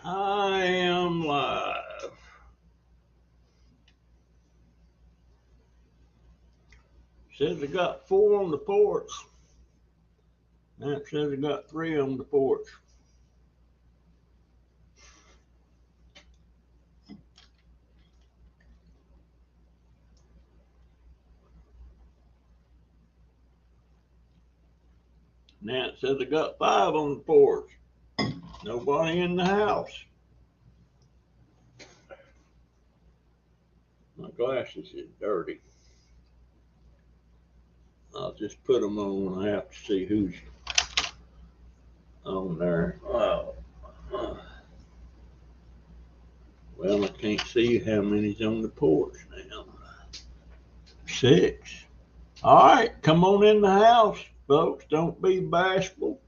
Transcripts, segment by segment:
I am live. Says I got 4 on the porch. Now it says I got 3 on the porch. Now it says I got 5 on the porch. Nobody in the house. My glasses is dirty. I'll just put them on when I have to see who's on there. Oh. Well, I can't see how many's on the porch now. 6. All right, come on in the house, folks. Don't be bashful.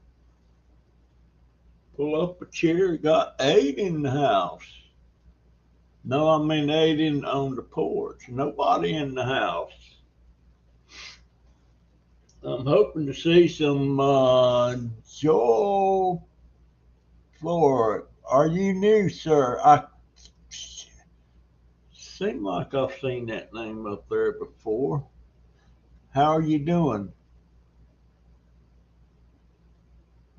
Pull up a chair. Got 8 in the house. No, I mean 8 on the porch. Nobody in the house. I'm hoping to see some Joel Flora. Are you new, sir? I seem like I've seen that name up there before. How are you doing?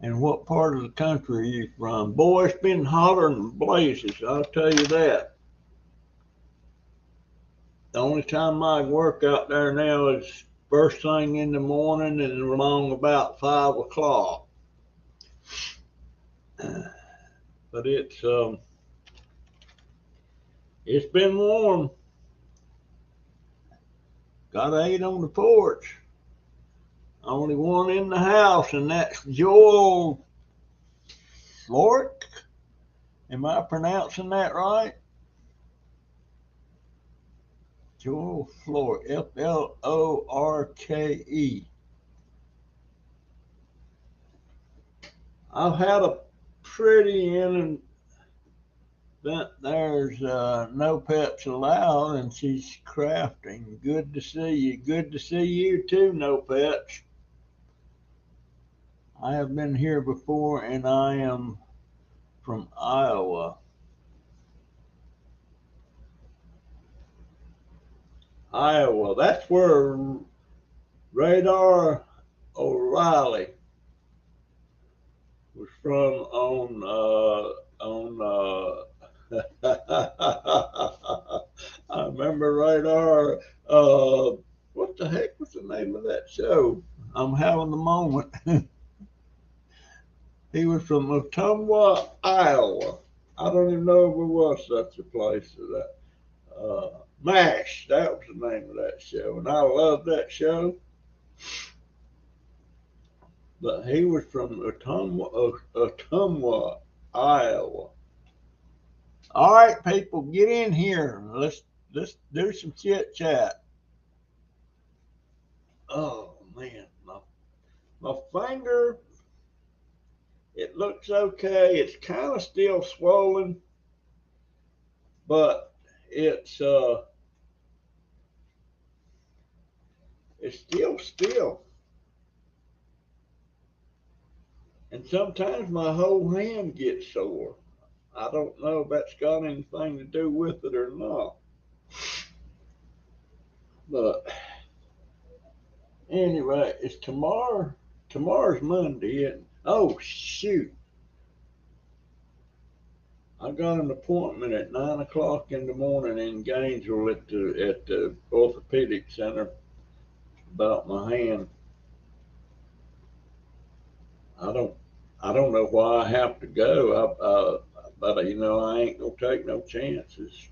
And what part of the country are you from? Boy, it's been hotter than blazes, I'll tell you that. The only time I work out there now is first thing in the morning and along about 5 o'clock. But it's been warm. Got 8 on the porch. Only 1 in the house, and that's Joel Flork. Am I pronouncing that right? Joel Flork, Florke. I've had a pretty in that there's no pets allowed, and she's crafting. Good to see you. Good to see you too, no pets. I have been here before, and I am from Iowa. Iowa, that's where Radar O'Reilly was from on I remember Radar, what the heck was the name of that show? I'm having a moment. He was from Ottumwa, Iowa. I don't even know if there was such a place as that. MASH, that was the name of that show, and I loved that show. But he was from Ottumwa, Iowa. All right, people, get in here. Let's do some chit chat. Oh man, my finger. It looks okay. It's kind of still swollen, but it's still. And sometimes my whole hand gets sore. I don't know if that's got anything to do with it or not. But anyway, it's tomorrow. Tomorrow's Monday, and oh shoot, I got an appointment at 9 o'clock in the morning in Gainesville at the orthopedic center about my hand. I don't know why I have to go. But you know, I ain't gonna take no chances.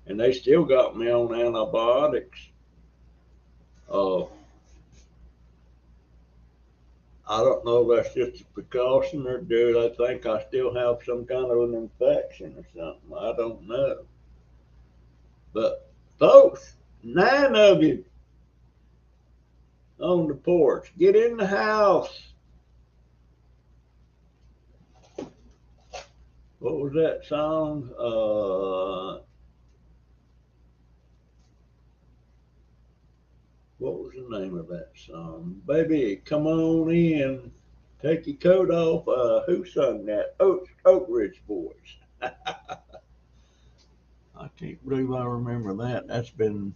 And they still got me on antibiotics. I don't know if that's just a precaution, or do they think I still have some kind of an infection or something. I don't know. But Folks, 9 of you on the porch. Get in the house. What was that song? What was the name of that song? Baby, come on in. Take your coat off. Who sung that? Oak Ridge Boys. I can't believe I remember that. That's been,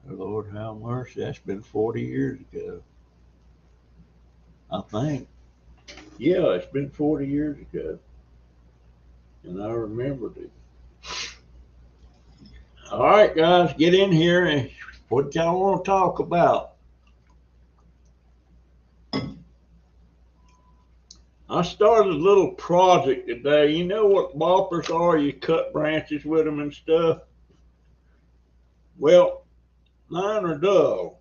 Lord have mercy, that's been 40 years ago. I think. Yeah, it's been 40 years ago. And I remembered it. All right, guys, get in here and what y'all want to talk about? I started a little project today. You know what boppers are? You cut branches with them and stuff. Well, mine are dull.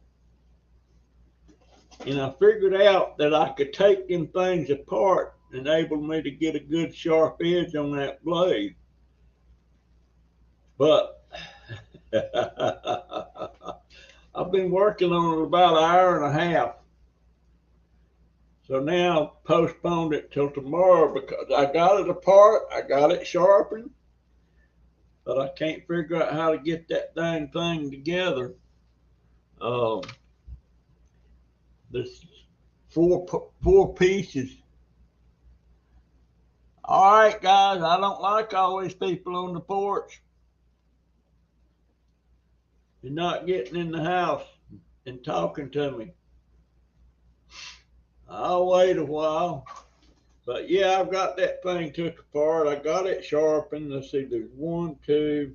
And I figured out that I could take them things apart and enable me to get a good sharp edge on that blade. But I've been working on it about an hour and a half. So now I've postponed it till tomorrow because I got it apart, I got it sharpened, but I can't figure out how to get that dang thing together. There's four pieces. All right, guys, I don't like all these people on the porch. You're not getting in the house and talking to me. I'll wait a while. But yeah, I've got that thing took apart. I got it sharpened. Let's see, there's 1, 2,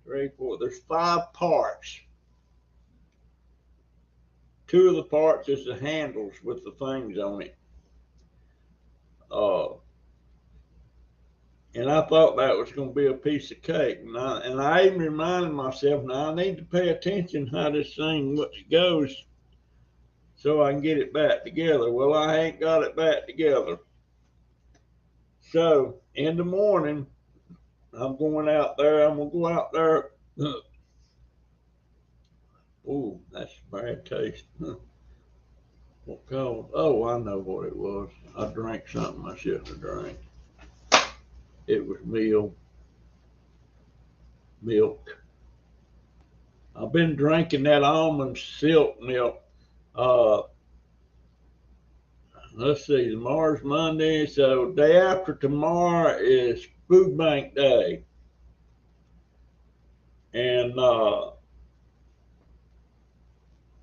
3, 4. There's 5 parts. 2 of the parts is the handles with the things on it. And I thought that was going to be a piece of cake. And I even reminded myself, now I need to pay attention how this thing goes so I can get it back together. Well, I ain't got it back together. So in the morning, I'm going out there. I'm going to go out there. Oh, that's bad taste. What called? Oh, I know what it was. I drank something I shouldn't have drank. It was milk. I've been drinking that almond silk milk. Let's see, tomorrow's Monday, so day after tomorrow is Food Bank Day. And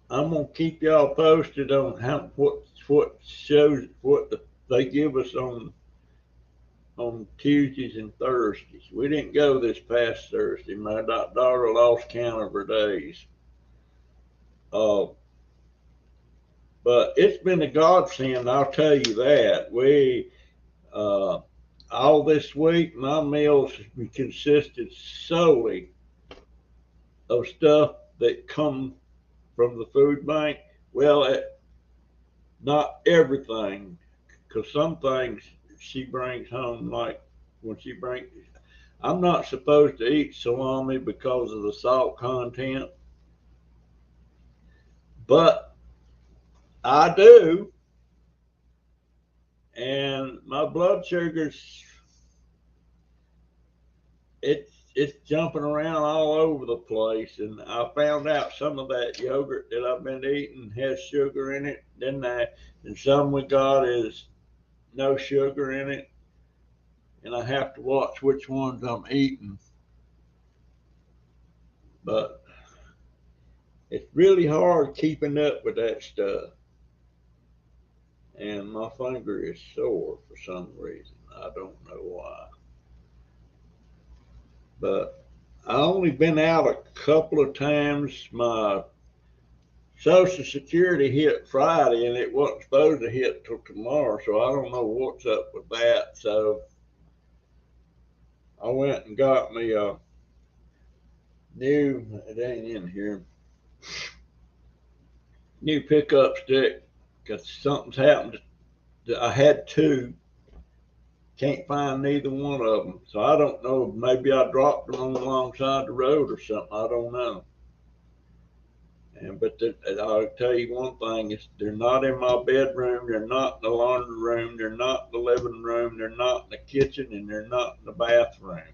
I'm gonna keep y'all posted on what shows they give us on Tuesdays and Thursdays. We didn't go this past Thursday. My daughter lost count of her days. But it's been a godsend, I'll tell you that. We all this week, my meals consisted solely of stuff that come from the food bank. Well, not everything, because some things she brings home, like when she brings, I'm not supposed to eat salami because of the salt content, but I do. And my blood sugars, it's jumping around all over the place. And I found out some of that yogurt that I've been eating has sugar in it. And some we got is no sugar in it. And I have to watch which ones I'm eating. But it's really hard keeping up with that stuff. And my finger is sore for some reason. I don't know why. But I only been out a couple of times. My Social Security hit Friday and it wasn't supposed to hit till tomorrow, so I don't know what's up with that. So I went and got me a new, it ain't in here, new pickup stick because something's happened. I had 2 Can't find neither one of them. So I don't know. Maybe I dropped them on alongside the road or something. I don't know. But I'll tell you one thing: they're not in my bedroom. They're not in the laundry room. They're not in the living room. They're not in the kitchen, and they're not in the bathroom.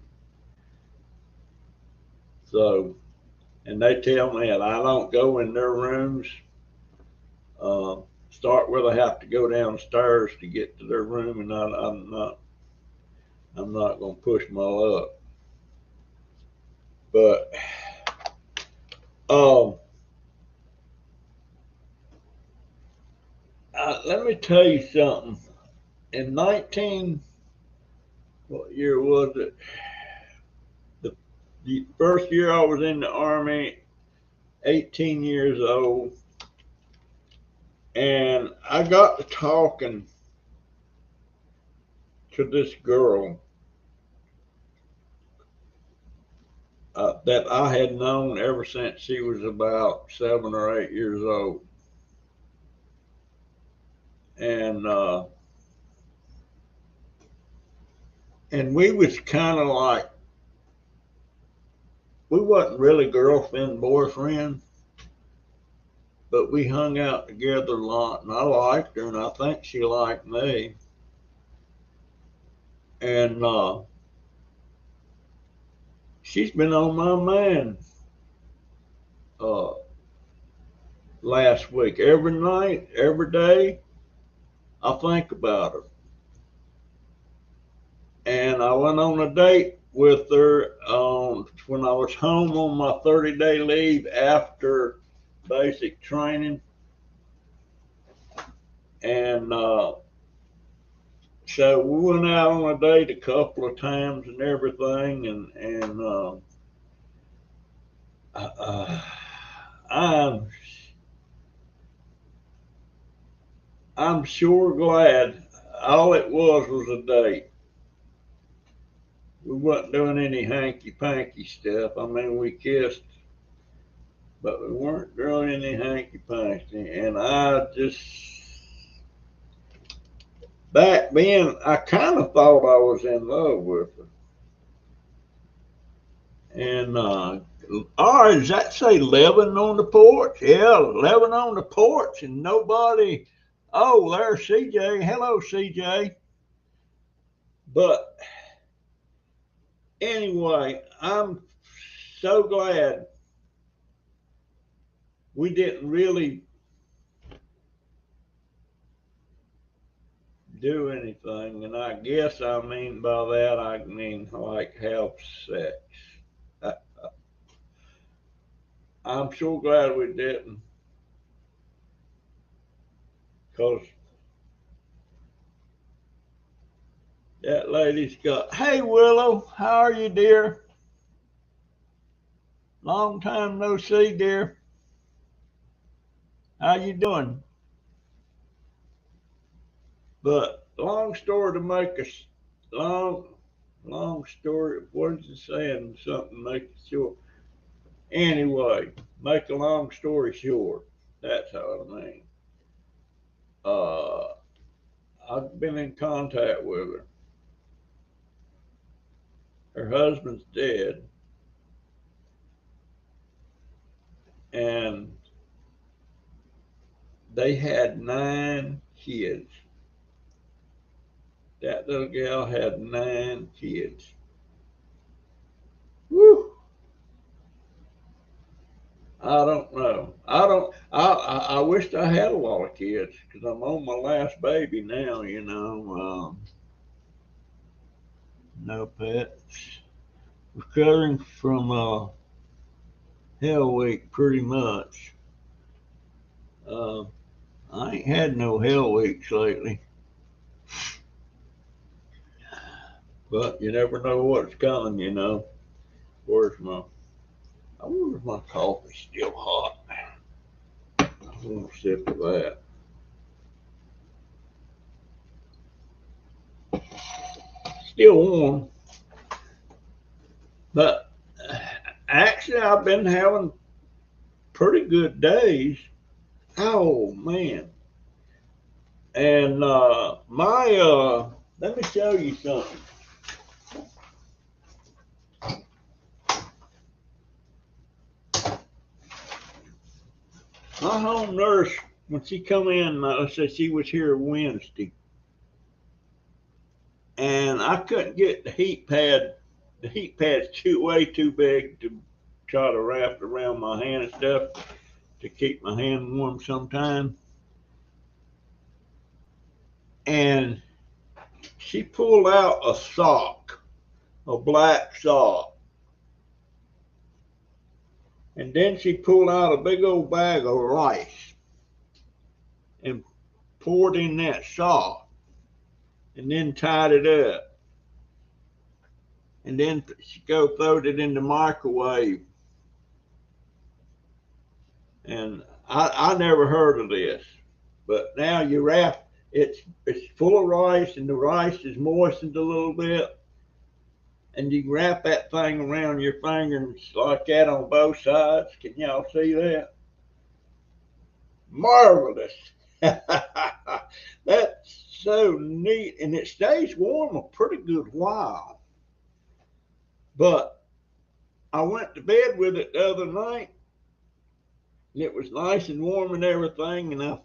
So, and they tell me that I don't go in their rooms. Start with I have to go downstairs to get to their room, and I'm not going to push my luck. But let me tell you something. In what year was it? The first year I was in the Army, 18 years old, and I got to talking to this girl that I had known ever since she was about 7 or 8 years old. And we was kind of like, we wasn't really girlfriend, boyfriend, but we hung out together a lot, and I liked her, and I think she liked me. And she's been on my mind last week. Every night, every day, I think about her. And I went on a date with her when I was home on my 30-day leave after basic training. And so we went out on a date a couple of times and everything. And I'm sure glad all it was a date. We wasn't doing any hanky-panky stuff. I mean, we kissed, but we weren't doing any hanky-panky. And I just, back then, I kind of thought I was in love with her. And, all right, does that say living on the porch? Yeah, living on the porch and nobody. Oh, there's CJ. Hello, CJ. But anyway, I'm so glad we didn't really do anything. And I guess I mean by that, I mean like have sex. I'm so glad we didn't. Because that lady's got, hey, Willow, how are you, dear? Long time no see, dear. How you doing? But long story to make us long story. What is it saying? Something make it short. Anyway, make a long story short. That's how I mean. I've been in contact with her. Her husband's dead, and they had 9 kids. That little gal had 9 kids. Woo! I don't know. I wished I had a lot of kids because I'm on my last baby now, you know. No pets. Recovering from hell week pretty much. I ain't had no hell weeks lately. But you never know what's coming, you know. I wonder if my coffee's still hot. I want a sip of that. Still warm. But actually, I've been having pretty good days. Oh, man. And let me show you something. My home nurse, when she come in, let's say she was here Wednesday, and I couldn't get the heat pad. The heat pad's way too big to try to wrap around my hand and stuff to keep my hand warm sometimes. And she pulled out a sock, a black sock. And then she pulled out a big old bag of rice and poured in that sock and then tied it up. And then she throwed it in the microwave. And I never heard of this, but now you wrap, it's full of rice and the rice is moistened a little bit. And you wrap that thing around your fingers like that on both sides. Can y'all see that? Marvelous. That's so neat. And it stays warm a pretty good while. But I went to bed with it the other night. And it was nice and warm and everything. And I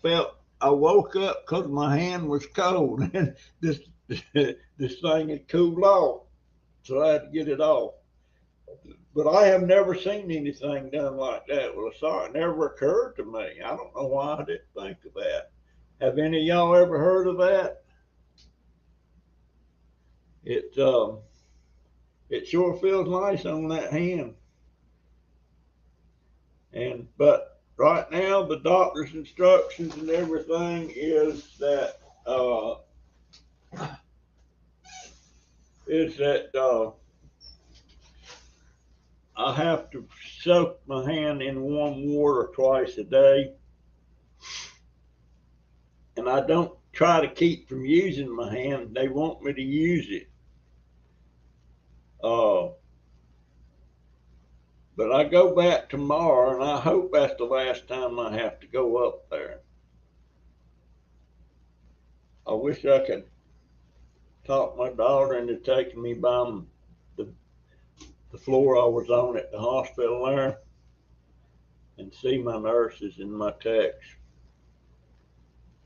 woke up because my hand was cold. And this thing had cooled off. So I had to get it off. But I have never seen anything done like that with a sock. It never occurred to me. I don't know why I didn't think of that. Have any of y'all ever heard of that? It sure feels nice on that hand. But right now the doctor's instructions and everything is that I have to soak my hand in warm water twice a day. And I don't try to keep from using my hand. They want me to use it. But I go back tomorrow, and I hope that's the last time I have to go up there. I wish I could talk my daughter into taking me by the floor I was on at the hospital there and see my nurses and my techs.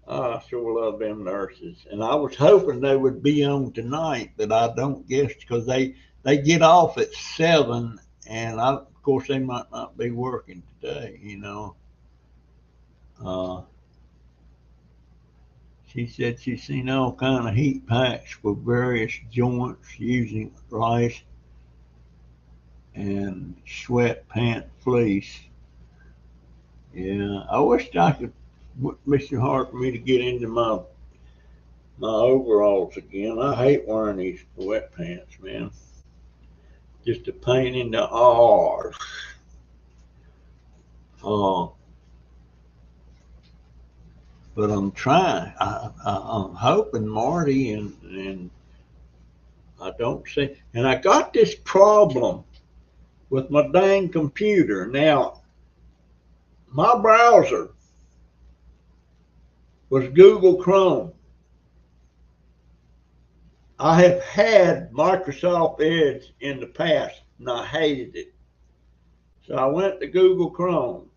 I sure love them nurses. And I was hoping they would be on tonight, but I don't guess because they get off at 7, and of course they might not be working today, you know. She said she's seen all kind of heat packs for various joints using rice and sweat pant fleece. Yeah, I wished I could. Wouldn't be so hard for me to get into my overalls again. I hate wearing these sweat pants, man. Just a pain in the arse. But I'm trying. I'm hoping Marty and I don't see. And I got this problem with my dang computer. Now, my browser was Google Chrome. I have had Microsoft Edge in the past, and I hated it. So I went to Google Chrome.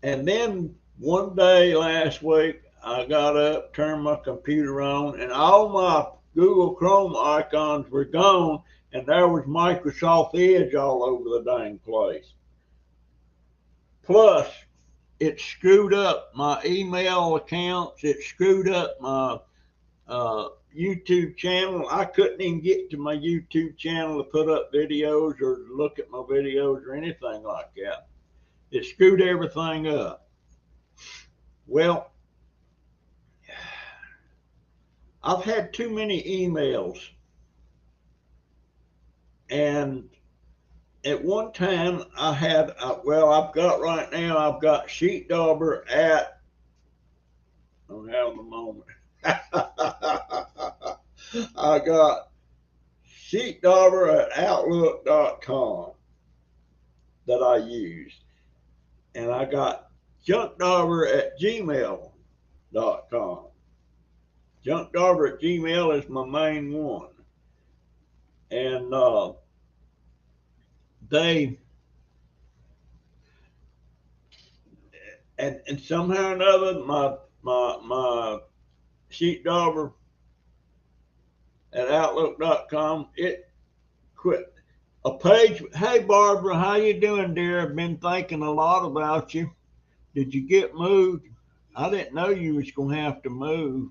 And then one day last week, I got up, turned my computer on, and all my Google Chrome icons were gone, and there was Microsoft Edge all over the dang place. Plus, it screwed up my email accounts. It screwed up my YouTube channel. I couldn't even get to my YouTube channel to put up videos or look at my videos or anything like that. It screwed everything up. Well, I've had too many emails. And at one time I had, I've got right now, I've got Sheetdobber at, I don't have the moment. I got Sheetdobber at Outlook.com that I use. And I got Junkdobber at gmail.com. Junkdobber at Gmail is my main one. And they and somehow or another my sheepdobber at outlook.com, it quit. A page, hey Barbara, how you doing, dear? I've been thinking a lot about you. Did you get moved? I didn't know you was gonna have to move.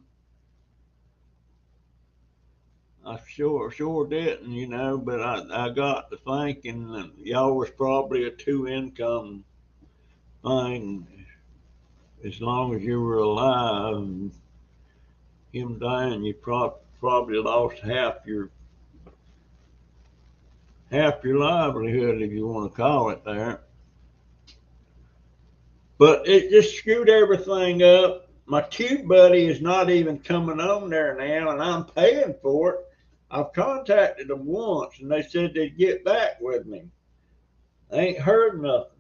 I sure didn't, you know, but I got to thinking that y'all was probably a two income thing as long as you were alive. And him dying, you probably lost half your livelihood, if you want to call it there. But it just screwed everything up. My tube buddy is not even coming on there now, and I'm paying for it. I've contacted them once, and they said they'd get back with me. I ain't heard nothing.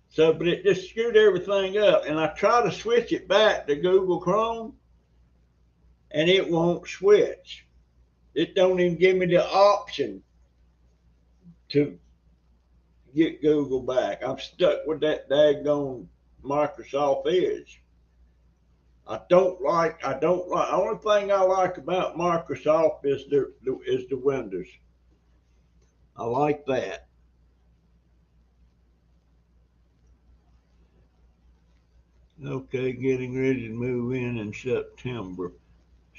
So, but it just screwed everything up. And I try to switch it back to Google Chrome, and it won't switch. It don't even give me the option to get Google back. I'm stuck with that daggone Microsoft Edge. I don't like. The only thing I like about Microsoft is the Windows. I like that. Okay, getting ready to move in September.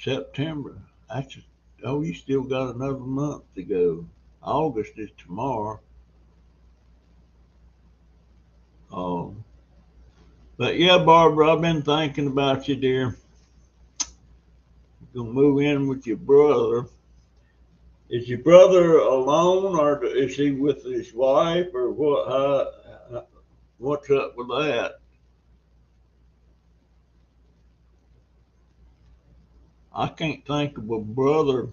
That's you still got another month to go. August is tomorrow. But yeah, Barbara, I've been thinking about you, dear. You're gonna move in with your brother. Is your brother alone, or is he with his wife, or what? What's up with that? I can't think of a brother.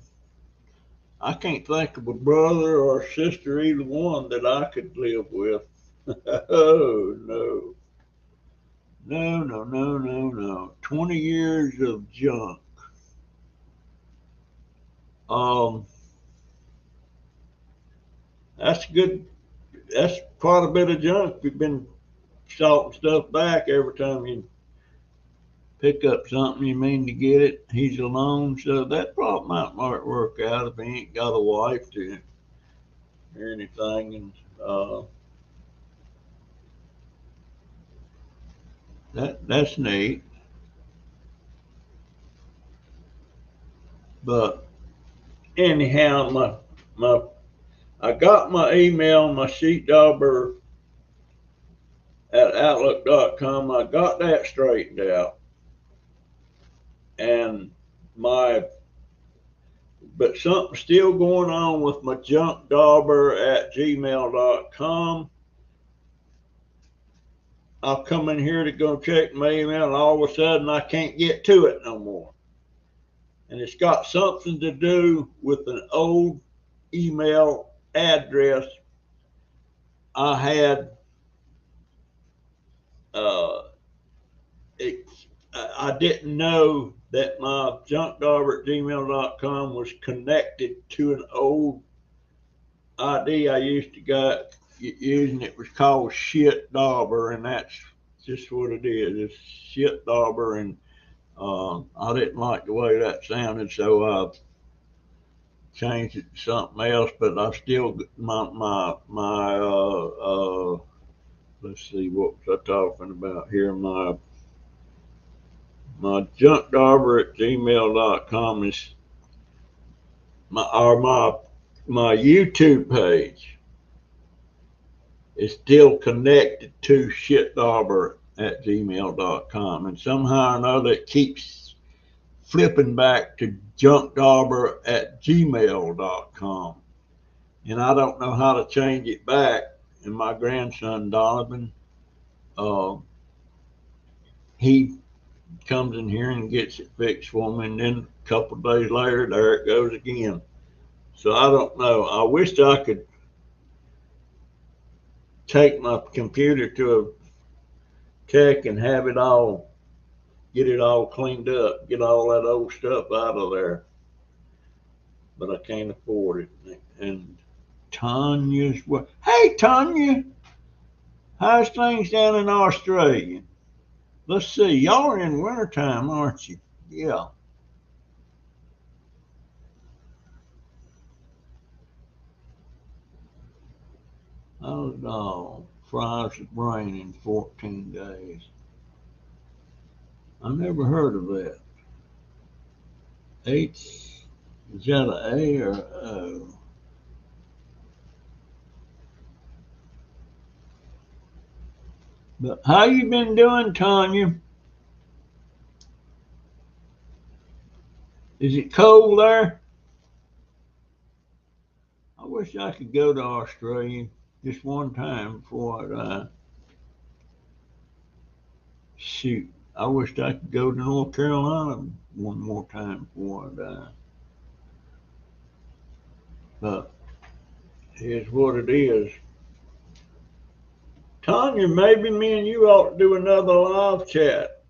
I can't think of a brother or sister, either one, that I could live with. Oh no. No. 20 years of junk. Um, that's good. That's quite a bit of junk. You've been salting stuff back every time you pick up something you mean to get it. He's alone, so that probably might work out if he ain't got a wife to or anything. And that's neat. But anyhow, my I got my email, my sheepdobber at outlook.com. I got that straightened out. And but something's still going on with my junkdobber at gmail.com. I'll come in here to go check my email, and all of a sudden I can't get to it no more. And it's got something to do with an old email address I had. I didn't know that my junkdobber at gmail.com was connected to an old ID I used to got using. It was called Shitdobber, and that's just what it is. It's Shitdobber, and I didn't like the way that sounded, so I changed it to something else. But I still my let's see, what was I talking about here? My junkdobber at gmail.com is my YouTube page is still connected to shitdobber at gmail.com, and somehow or another it keeps flipping back to junkdobber at gmail.com, and I don't know how to change it back. And my grandson Donovan, he comes in here and gets it fixed for me, and then a couple of days later there it goes again. So I don't know. I wished I could take my computer to a tech and have it all get it all cleaned up, get all that old stuff out of there. But I can't afford it. And Tanya's what? Hey, Tanya, how's things down in Australia? Let's see, y'all are in wintertime, aren't you? Yeah. Oh no, fries the brain in 14 days. I never heard of that. H, is that a A or O? But how you been doing, Tanya? Is it cold there? I wish I could go to Australia just one time before I die. Shoot, I wished I could go to North Carolina one more time before I die. But here's what it is. Tanya, maybe me and you ought to do another live chat,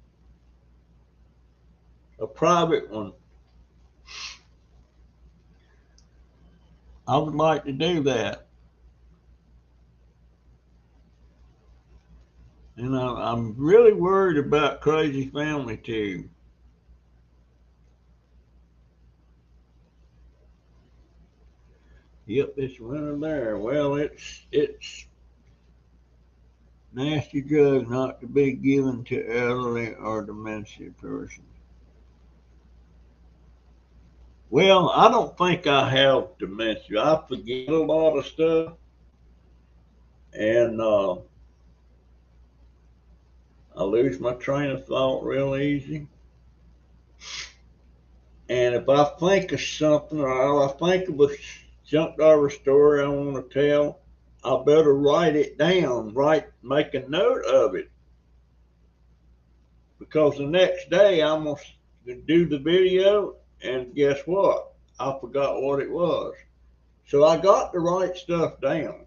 a private one. I would like to do that. And I'm really worried about Crazy Family too. Yep, it's winter there. Well, it's nasty drug not to be given to elderly or dementia persons. Well, I don't think I have dementia. I forget a lot of stuff, and I lose my train of thought real easy. And if I think of something or I think of a Junkdobber story I want to tell, I better write it down, make a note of it. Because the next day I'm going to do the video, and guess what? I forgot what it was. So I got to write stuff down.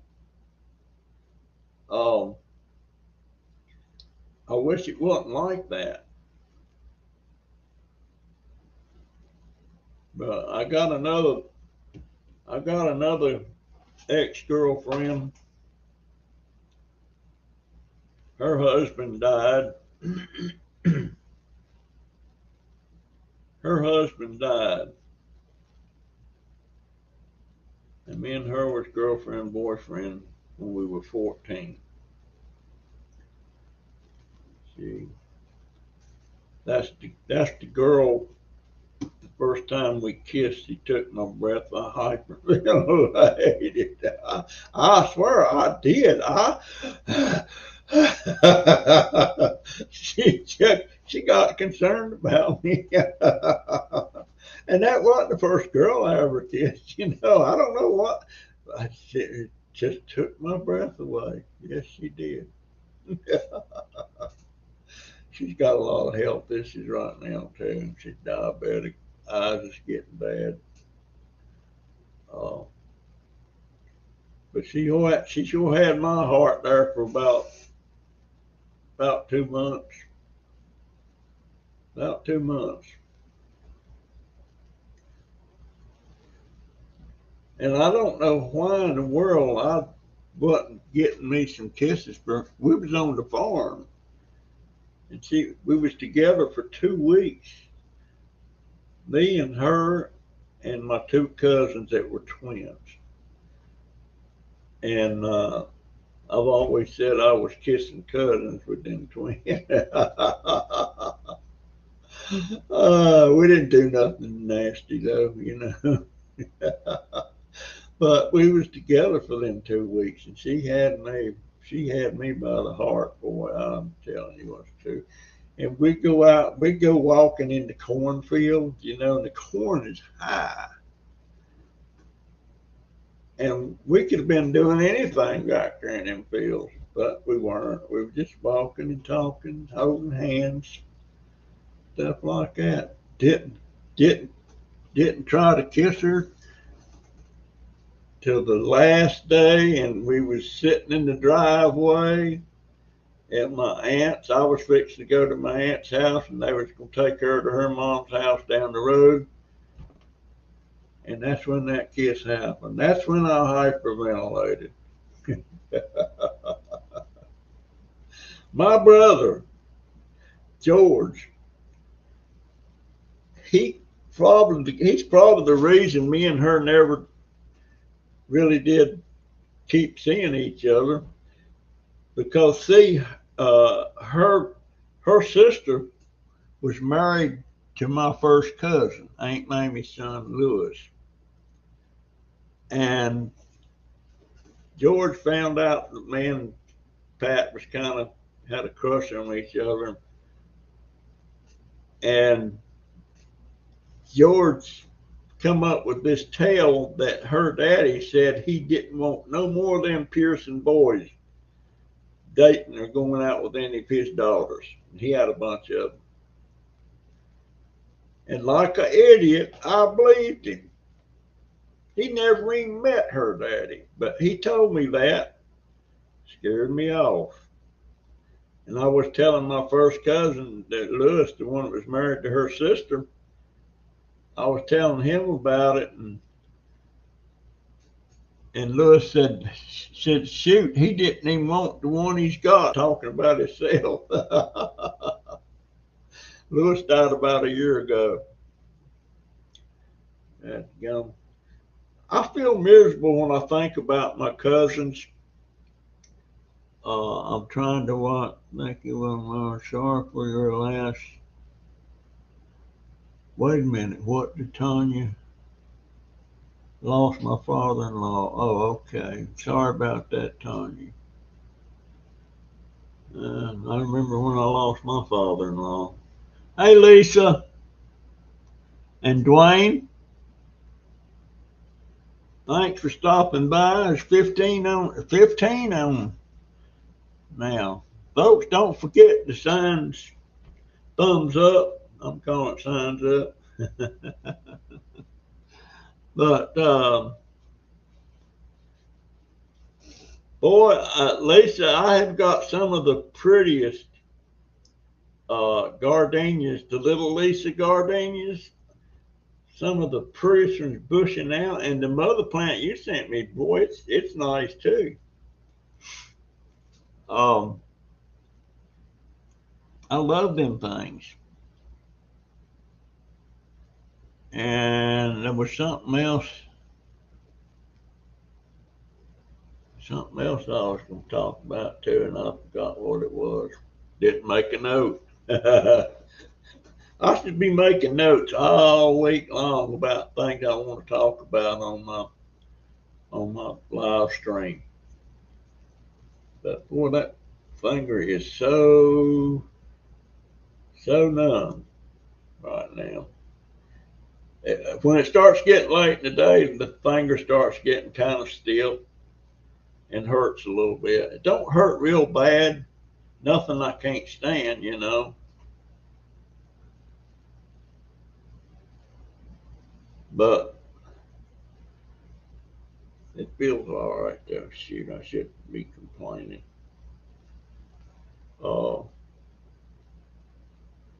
I wish it wasn't like that. But I got another ex-girlfriend. Her husband died. Her husband died. And me and her was girlfriend, boyfriend when we were 14. See, that's the girl. The first time we kissed, he took my breath. I hated it. I swear I did. She got concerned about me. And that wasn't the first girl I ever kissed. I don't know what. It just took my breath away. Yes, she did. She's got a lot of health issues right now too, and she's diabetic. Eyes is getting bad. But she sure had my heart there for about 2 months. About 2 months. And I don't know why in the world I wasn't getting me some kisses. We was on the farm, and we was together for 2 weeks. Me and her and my 2 cousins that were twins. And I've always said I was kissing cousins with them twins. We didn't do nothing nasty though, But we was together for them 2 weeks, and she had me by the heart, boy. I'm telling you what's true. And we go walking in the cornfields, and the corn is high. And we could have been doing anything back there in them fields, but we weren't. We were just walking and talking, holding hands, stuff like that. Didn't try to kiss her till the last day, and we was sitting in the driveway, at my aunt's. I was fixing to go to my aunt's house, and they was going to take her to her mom's house down the road. And that's when that kiss happened. That's when I hyperventilated. My brother, George, he's probably the reason me and her never really did keep seeing each other, because see, her sister was married to my first cousin, Aunt Mamie's son, Lewis. And George found out that me and Pat was kind of had a crush on each other. And George come up with this tale that her daddy said he didn't want no more of them Pearson boys dating or going out with any of his daughters. He had a bunch of them. And like an idiot, I believed him. He never even met her daddy, but he told me that. Scared me off. And I was telling my first cousin, that Lewis, the one that was married to her sister, I was telling him about it, and Lewis said, shoot, he didn't even want the one he's got, talking about himself. Lewis died about a year ago. And, you know, I feel miserable when I think about my cousins. I'm trying to thank you, I'm sorry for your loss. Wait a minute, what did Tanya? Lost my father-in-law. Oh, okay. Sorry about that, Tanya. I remember when I lost my father-in-law. Hey, Lisa and Dwayne. Thanks for stopping by. There's 15 on now. Folks, don't forget the signs. Thumbs up. I'm calling it signs up. But boy, Lisa, I have got some of the prettiest gardenias, the little Lisa gardenias. Some of the prettiest ones bushing out, and the mother plant you sent me, boy, it's nice too. I love them things. And there was something else I was going to talk about too, and I forgot what it was. Didn't make a note. I should be making notes all week long about things I want to talk about on my live stream. But boy, that finger is so numb right now. When it starts getting late in the day, the finger starts getting kind of stiff and hurts a little bit. It don't hurt real bad, nothing I can't stand, you know. But it feels all right though. Shoot, I shouldn't be complaining.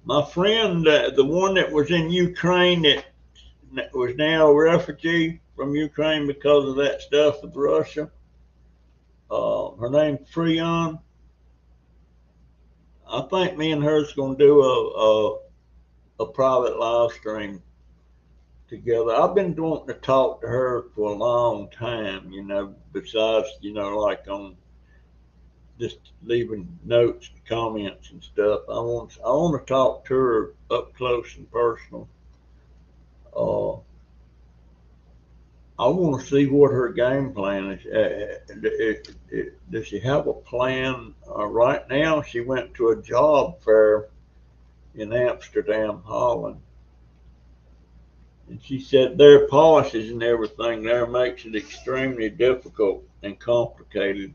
My friend, the one that was in Ukraine that was now a refugee from Ukraine because of that stuff with Russia. Her name's Freon. I think me and her's going to do a private live stream together. I've been wanting to talk to her for a long time, you know, besides, you know, like on just leaving notes, comments and stuff. I want to talk to her up close and personal. I want to see what her game plan is. Does she have a plan? Right now, she went to a job fair in Amsterdam, Holland. And she said their policies and everything there makes it extremely difficult and complicated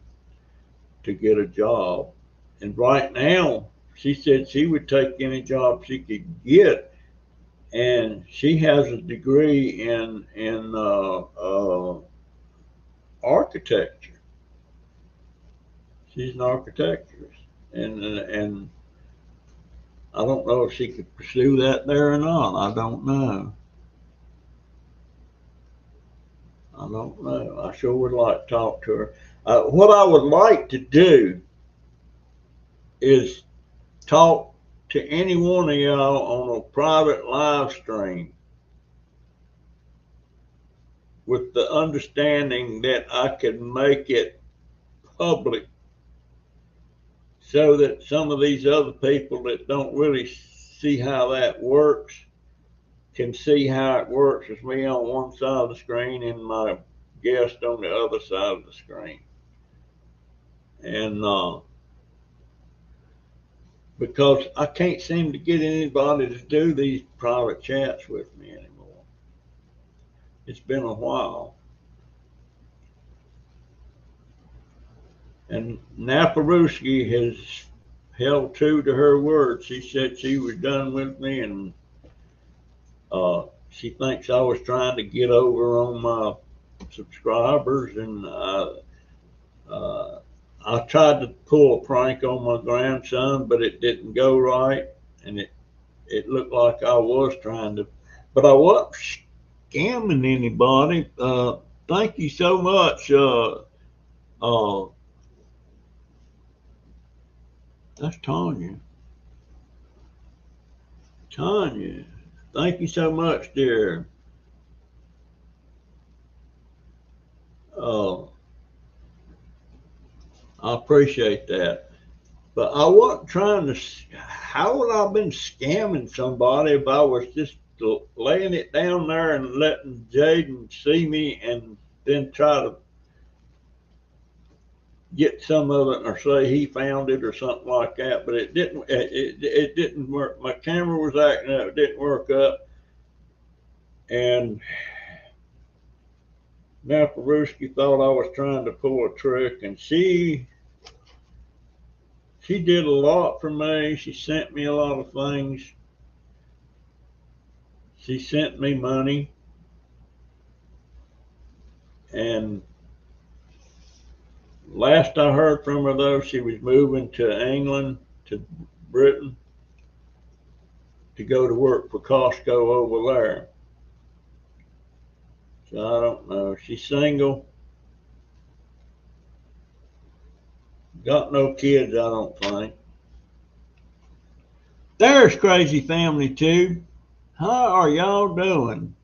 to get a job. And right now, she said she would take any job she could get. And she has a degree in architecture. She's an architecturist. and I don't know if she could pursue that there or not. I don't know. I don't know. I sure would like to talk to her. What I would like to do is talk to any one of y'all on a private live stream with the understanding that I could make it public so that some of these other people that don't really see how that works can see how it works with me on one side of the screen and my guest on the other side of the screen. And because I can't seem to get anybody to do these private chats with me anymore. It's been a while. And Naparuski has held true to her word. She said she was done with me, and she thinks I was trying to get over on my subscribers, and I tried to pull a prank on my grandson, but it didn't go right, and it looked like I was trying to, but I wasn't scamming anybody. Thank you so much. That's Tanya. Tanya, thank you so much, dear. I appreciate that. But I wasn't trying to, how would I have been scamming somebody if I was just laying it down there and letting Jaden see me and then try to get some of it or say he found it or something like that? But it didn't, it didn't work. My camera was acting up, it didn't work up. And now Peruski thought I was trying to pull a trick, and she did a lot for me. She sent me a lot of things. She sent me money. And last I heard from her, though, she was moving to England, to Britain, to go to work for Costco over there. So I don't know. She's single. Got no kids, I don't think. There's Crazy Family too. How are y'all doing?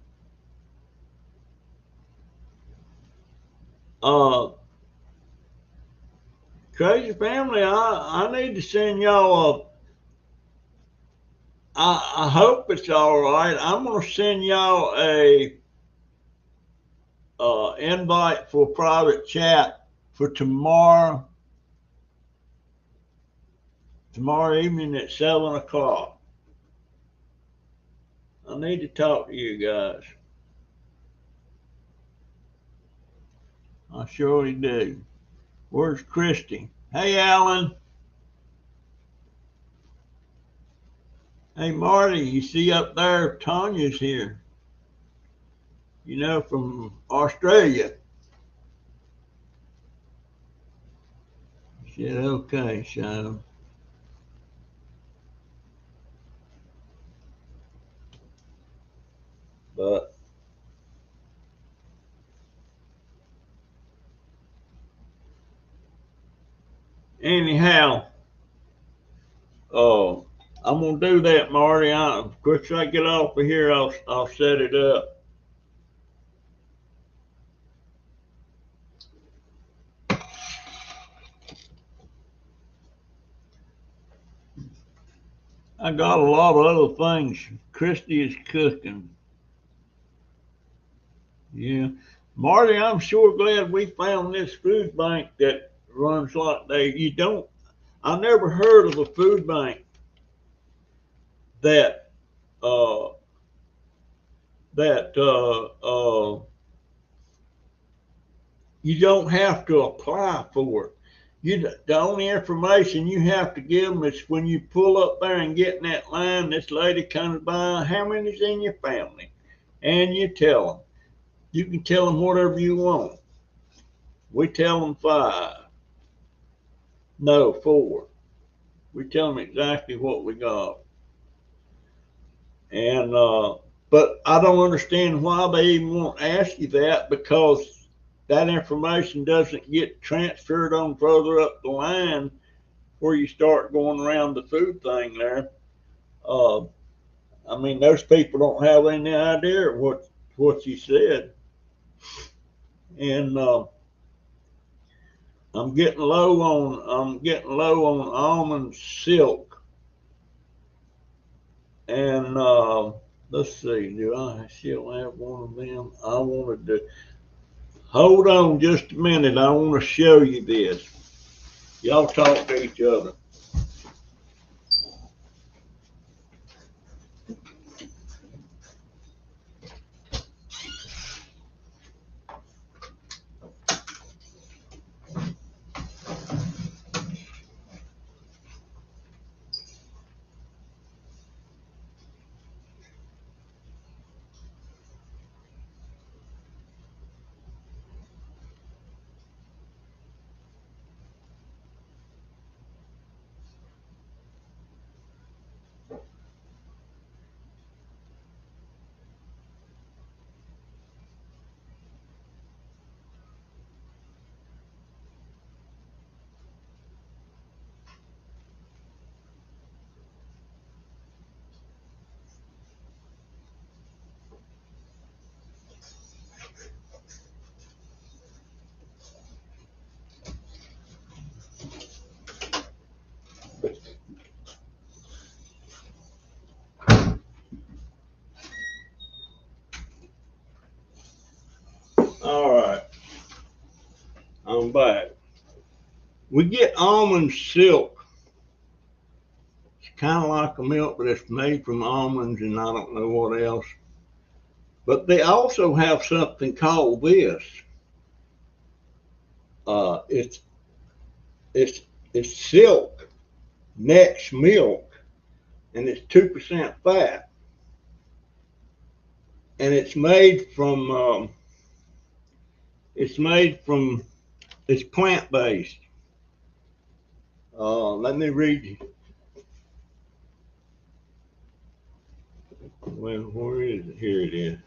Crazy Family, I need to send y'all I hope it's all right. I'm gonna send y'all a invite for private chat for tomorrow evening at 7 o'clock. I need to talk to you guys. I surely do. Where's Christy? Hey, Alan. Hey, Marty, you see up there, Tanya's here. You know, from Australia. She said, okay, so. But anyhow, I'm gonna do that, Marty. Of course, I get off of here, I'll set it up. I got a lot of other things. Christy is cooking. Yeah, Marty, I'm sure glad we found this food bank that runs like I never heard of a food bank that you don't have to apply for it. The only information you have to give them is when you pull up there and get in that line, this lady comes by, how many's in your family? And you tell them. You can tell them whatever you want. We tell them 5. No, 4. We tell them exactly what we got. And but I don't understand why they even won't ask you that, because that information doesn't get transferred on further up the line where you start going around the food thing there. I mean, those people don't have any idea what you said. And I'm getting low on almond silk. And let's see, do I still have one of them? I wanted to hold on just a minute. I want to show you this. Y'all talk to each other. All right, I'm back. We get almond silk. It's kind of like a milk, but it's made from almonds and I don't know what else. But they also have something called this. It's it's silk next milk, and it's 2% fat, and it's made from it's plant based. Let me read you. Well, where is it? Here it is.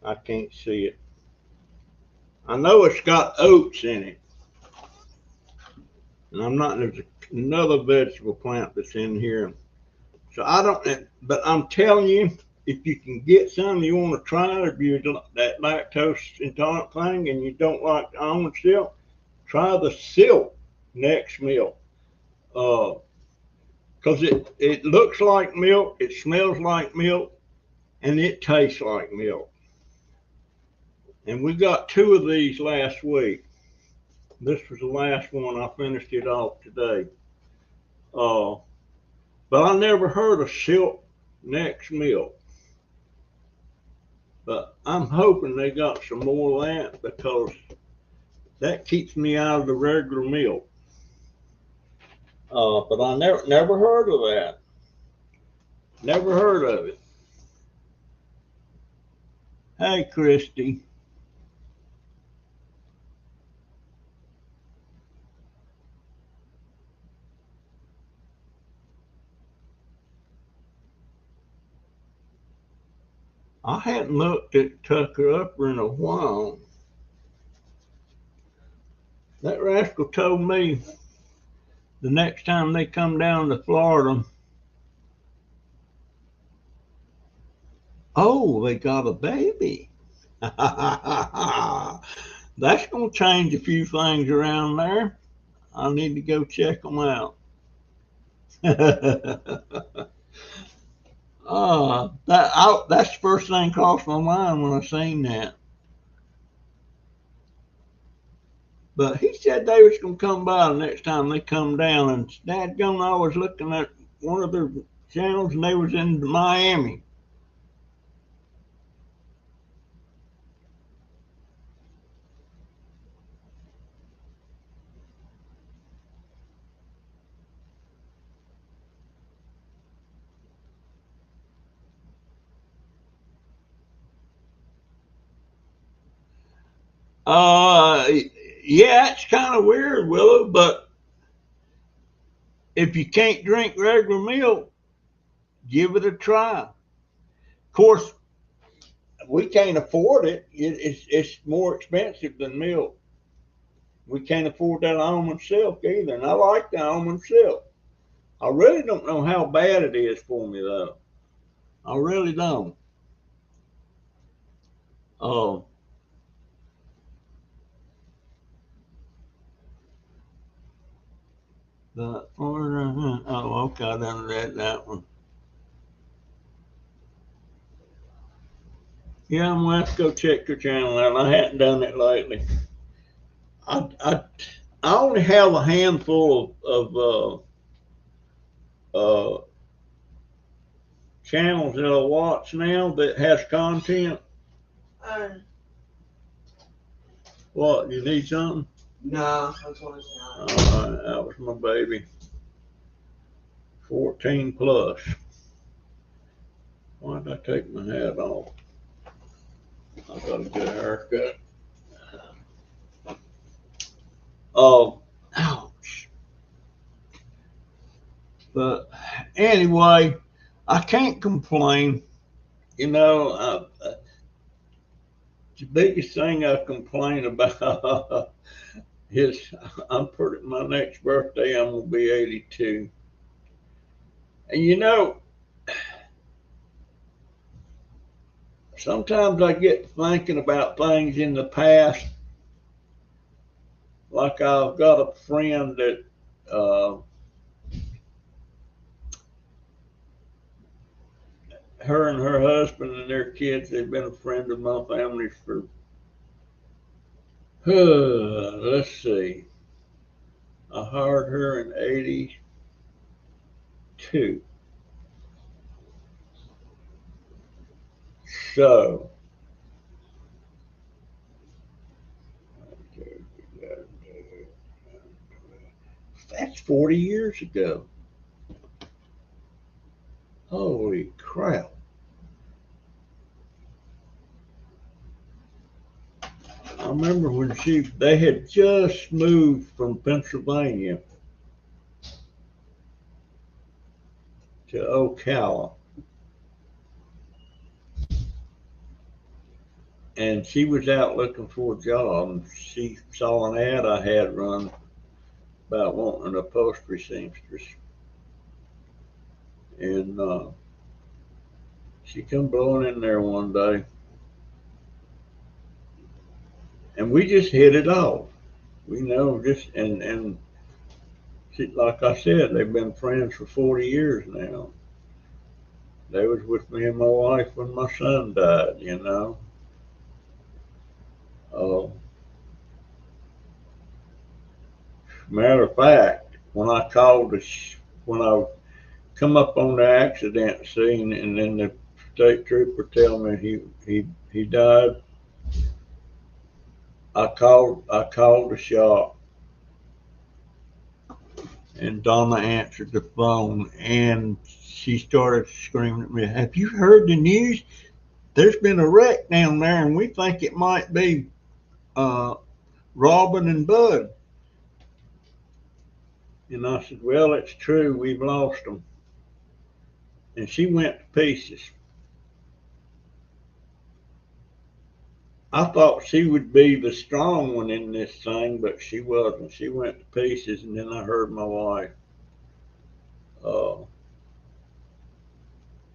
I can't see it. I know it's got oats in it. And there's another vegetable plant that's in here. So I don't, but I'm telling you, if you can get some you want to try it, if you're that lactose intolerant thing and you don't like almond silk, try the silk next milk. Because it looks like milk, it smells like milk, and it tastes like milk. And we got 2 of these last week. This was the last one. I finished it off today. But I never heard of silk next milk. But I'm hoping they got some more of that, because that keeps me out of the regular milk. But I never heard of that. Never heard of it. Hey, Christy. I hadn't looked at Tucker Upper in a while. That rascal told me the next time they come down to Florida, oh, they got a baby. That's going to change a few things around there. I need to go check them out. That's the first thing crossed my mind when I seen that. But he said they was gonna come by the next time they come down, and dadgum, I was looking at one of their channels and they was in Miami. Yeah, it's kind of weird, Willow, but if you can't drink regular milk, give it a try. Of course, we can't afford it. It's more expensive than milk. We can't afford that almond silk either, and I like the almond silk. I really don't know how bad it is for me though. I really don't. Oh, okay, I done read that one. Yeah, I'm gonna have to go check your channel out. I hadn't done it lately. I I, I only have a handful of channels that I watch now that has content. Uh, What? You need something? no, that's what it's not. All right, that was my baby. 14 plus. Why did I take my hat off? I got a good haircut. Oh, ouch. But anyway, I can't complain. You know, the biggest thing I complain about is my next birthday, I'm going to be 82. And you know, sometimes I get thinking about things in the past. Like I've got a friend that her and her husband and their kids, they've been a friend of my family's for, let's see, I hired her in 82. So, that's 40 years ago. Holy crap. I remember when they had just moved from Pennsylvania to Ocala. And she was out looking for a job. And she saw an ad I had run about wanting an upholstery seamstress. And she come blowing in there one day. And we just hit it off. We know just, and she, like I said, they've been friends for 40 years now. They was with me and my wife when my son died, you know. Uh, Matter of fact, when I come up on the accident scene, and then the state trooper tell me he died, I called the shop, and Donna answered the phone, and she started screaming at me, "Have you heard the news? There's been a wreck down there, and we think it might be uh, Robin and Bud." And I said, "Well, it's true. We've lost them." And she went to pieces. I thought she would be the strong one in this thing, but she wasn't. She went to pieces, and then I heard my wife. Uh,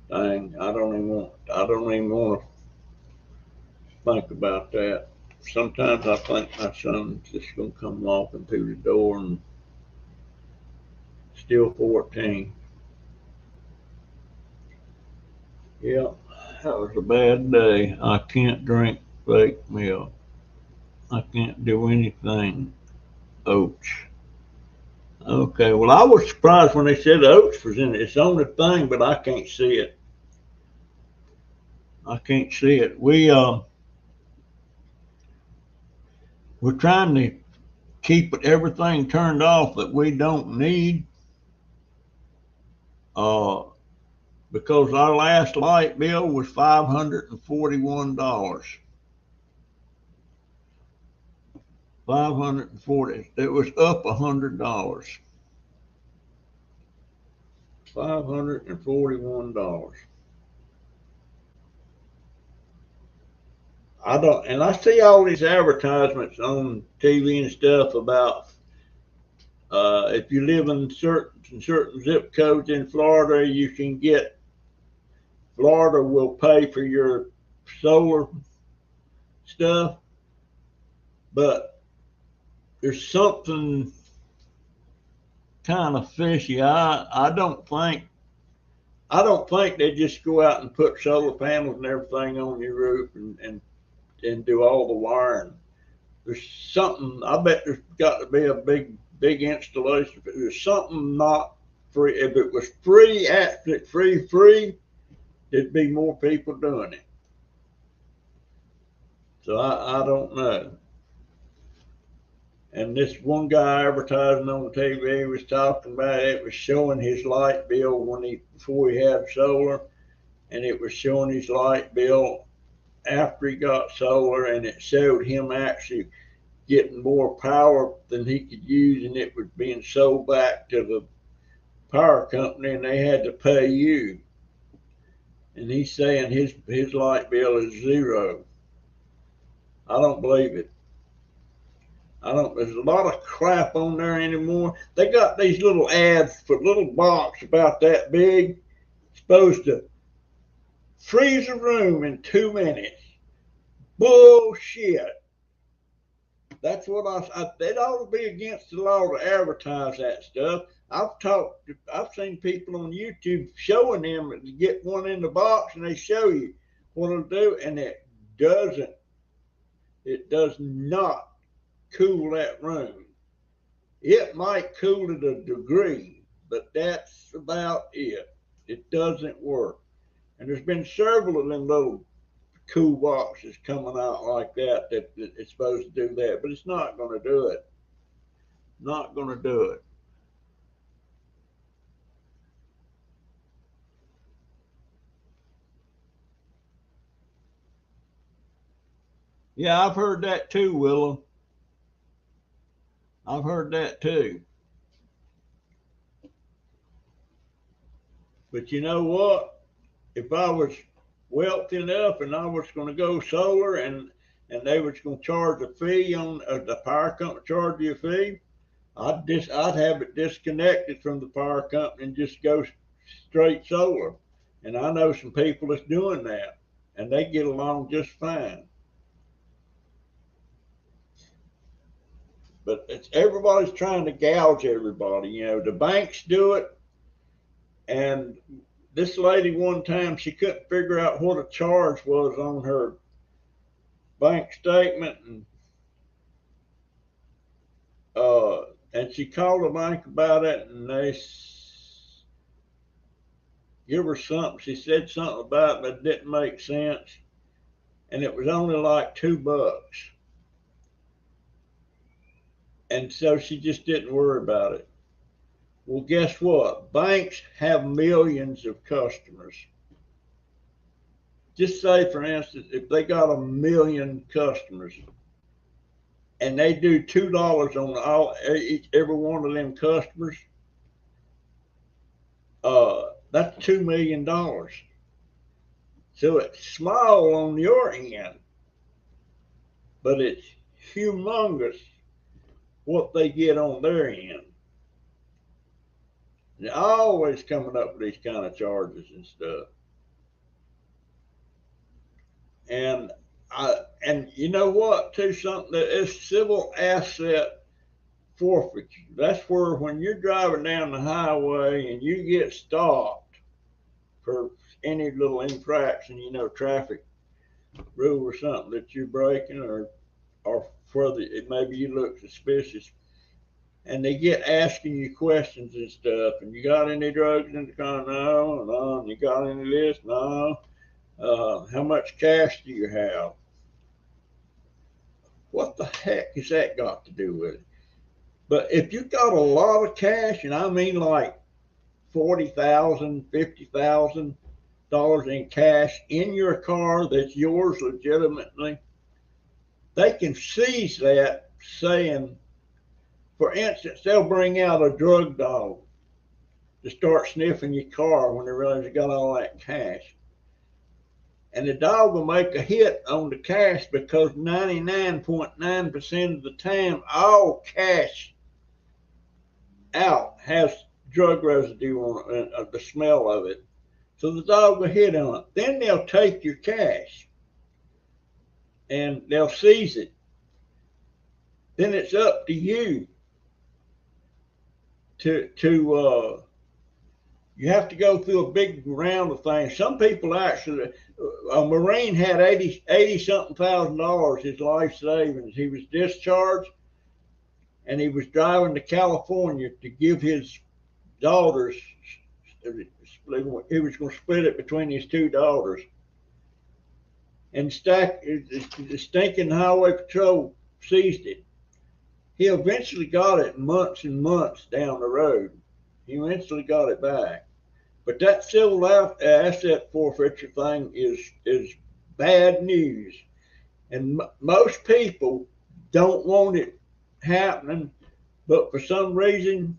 Dang, I don't even want to think about that. Sometimes I think my son's just gonna come walking through the door and still 14. Yeah, that was a bad day. I can't drink fake milk. I can't do anything oats. Okay, well, I was surprised when they said oats was in it. It's on the thing, but I can't see it. I can't see it. We're trying to keep everything turned off that we don't need. Uh, because our last light bill was $541. 540. It was up $100. $541. I don't, and I see all these advertisements on TV and stuff about if you live in certain zip codes in Florida, you can get, Florida will pay for your solar stuff, but there's something kind of fishy. I don't think they just go out and put solar panels and everything on your roof and do all the wiring. There's something, I bet there's got to be a big installation. There's something not free. If it was free, absolutely free, there'd be more people doing it. So I don't know. And this one guy advertising on TV was talking about it. It was showing his light bill before he had solar, and it was showing his light bill after he got solar, and it showed him actually getting more power than he could use, and it was being sold back to the power company, and they had to pay you. And he's saying his light bill is zero. I don't believe it. There's a lot of crap on there anymore. They got these little ads for little box about that big, supposed to freeze a room in 2 minutes. Bullshit. That's what it ought to be against the law to advertise that stuff. I've seen people on YouTube showing them to get one in the box, and they show you what it'll do, and it does not cool that room. It might cool it a degree, but that's about it. It doesn't work. And there's been several of them little cool boxes coming out like that it's supposed to do that, but it's not going to do it. Not going to do it. Yeah, I've heard that too, Willem. I've heard that too. But you know what? If I was wealthy enough and I was going to go solar and they was going to charge a fee on the power company charge you a fee, I'd have it disconnected from the power company and just go straight solar. And I know some people that's doing that, and they get along just fine. But everybody's trying to gouge everybody. You know, the banks do it. And this lady one time, she couldn't figure out what a charge was on her bank statement, and she called the bank about it, and they give her something. She said something about it that didn't make sense, and it was only like $2. And so she just didn't worry about it. Well, guess what? Banks have millions of customers. Just say, for instance, if they got 1 million customers and they do $2 on every one of them customers, that's $2 million. So it's small on your end, but it's humongous what they get on their end. They're always coming up with these kind of charges and stuff. And you know what, too, something that is civil asset forfeiture. That's where when you're driving down the highway and you get stopped for any little infraction, you know, traffic rule or something that you're breaking, or further, maybe you look suspicious, and they get asking you questions and stuff, and you got any drugs in the car? No. And you got any of this? No. How much cash do you have? What the heck has that got to do with it? But if you got a lot of cash, and I mean like $40,000, $50,000 in cash in your car that's yours legitimately, they can seize that saying, for instance, they'll bring out a drug dog to start sniffing your car when they realize you got all that cash. And the dog will make a hit on the cash because 99.9% of the time, all cash out has drug residue on it, the smell of it. So the dog will hit on it. Then they'll take your cash and they'll seize it. Then it's up to you to you have to go through a big round of things. Some people actually, a Marine had 80 something $1,000, his life savings. He was discharged and he was driving to California to give his daughters, he was going to split it between his two daughters. And the stinking highway patrol seized it. He eventually got it months and months down the road. He eventually got it back. But that civil asset forfeiture thing is bad news. And most people don't want it happening, but for some reason,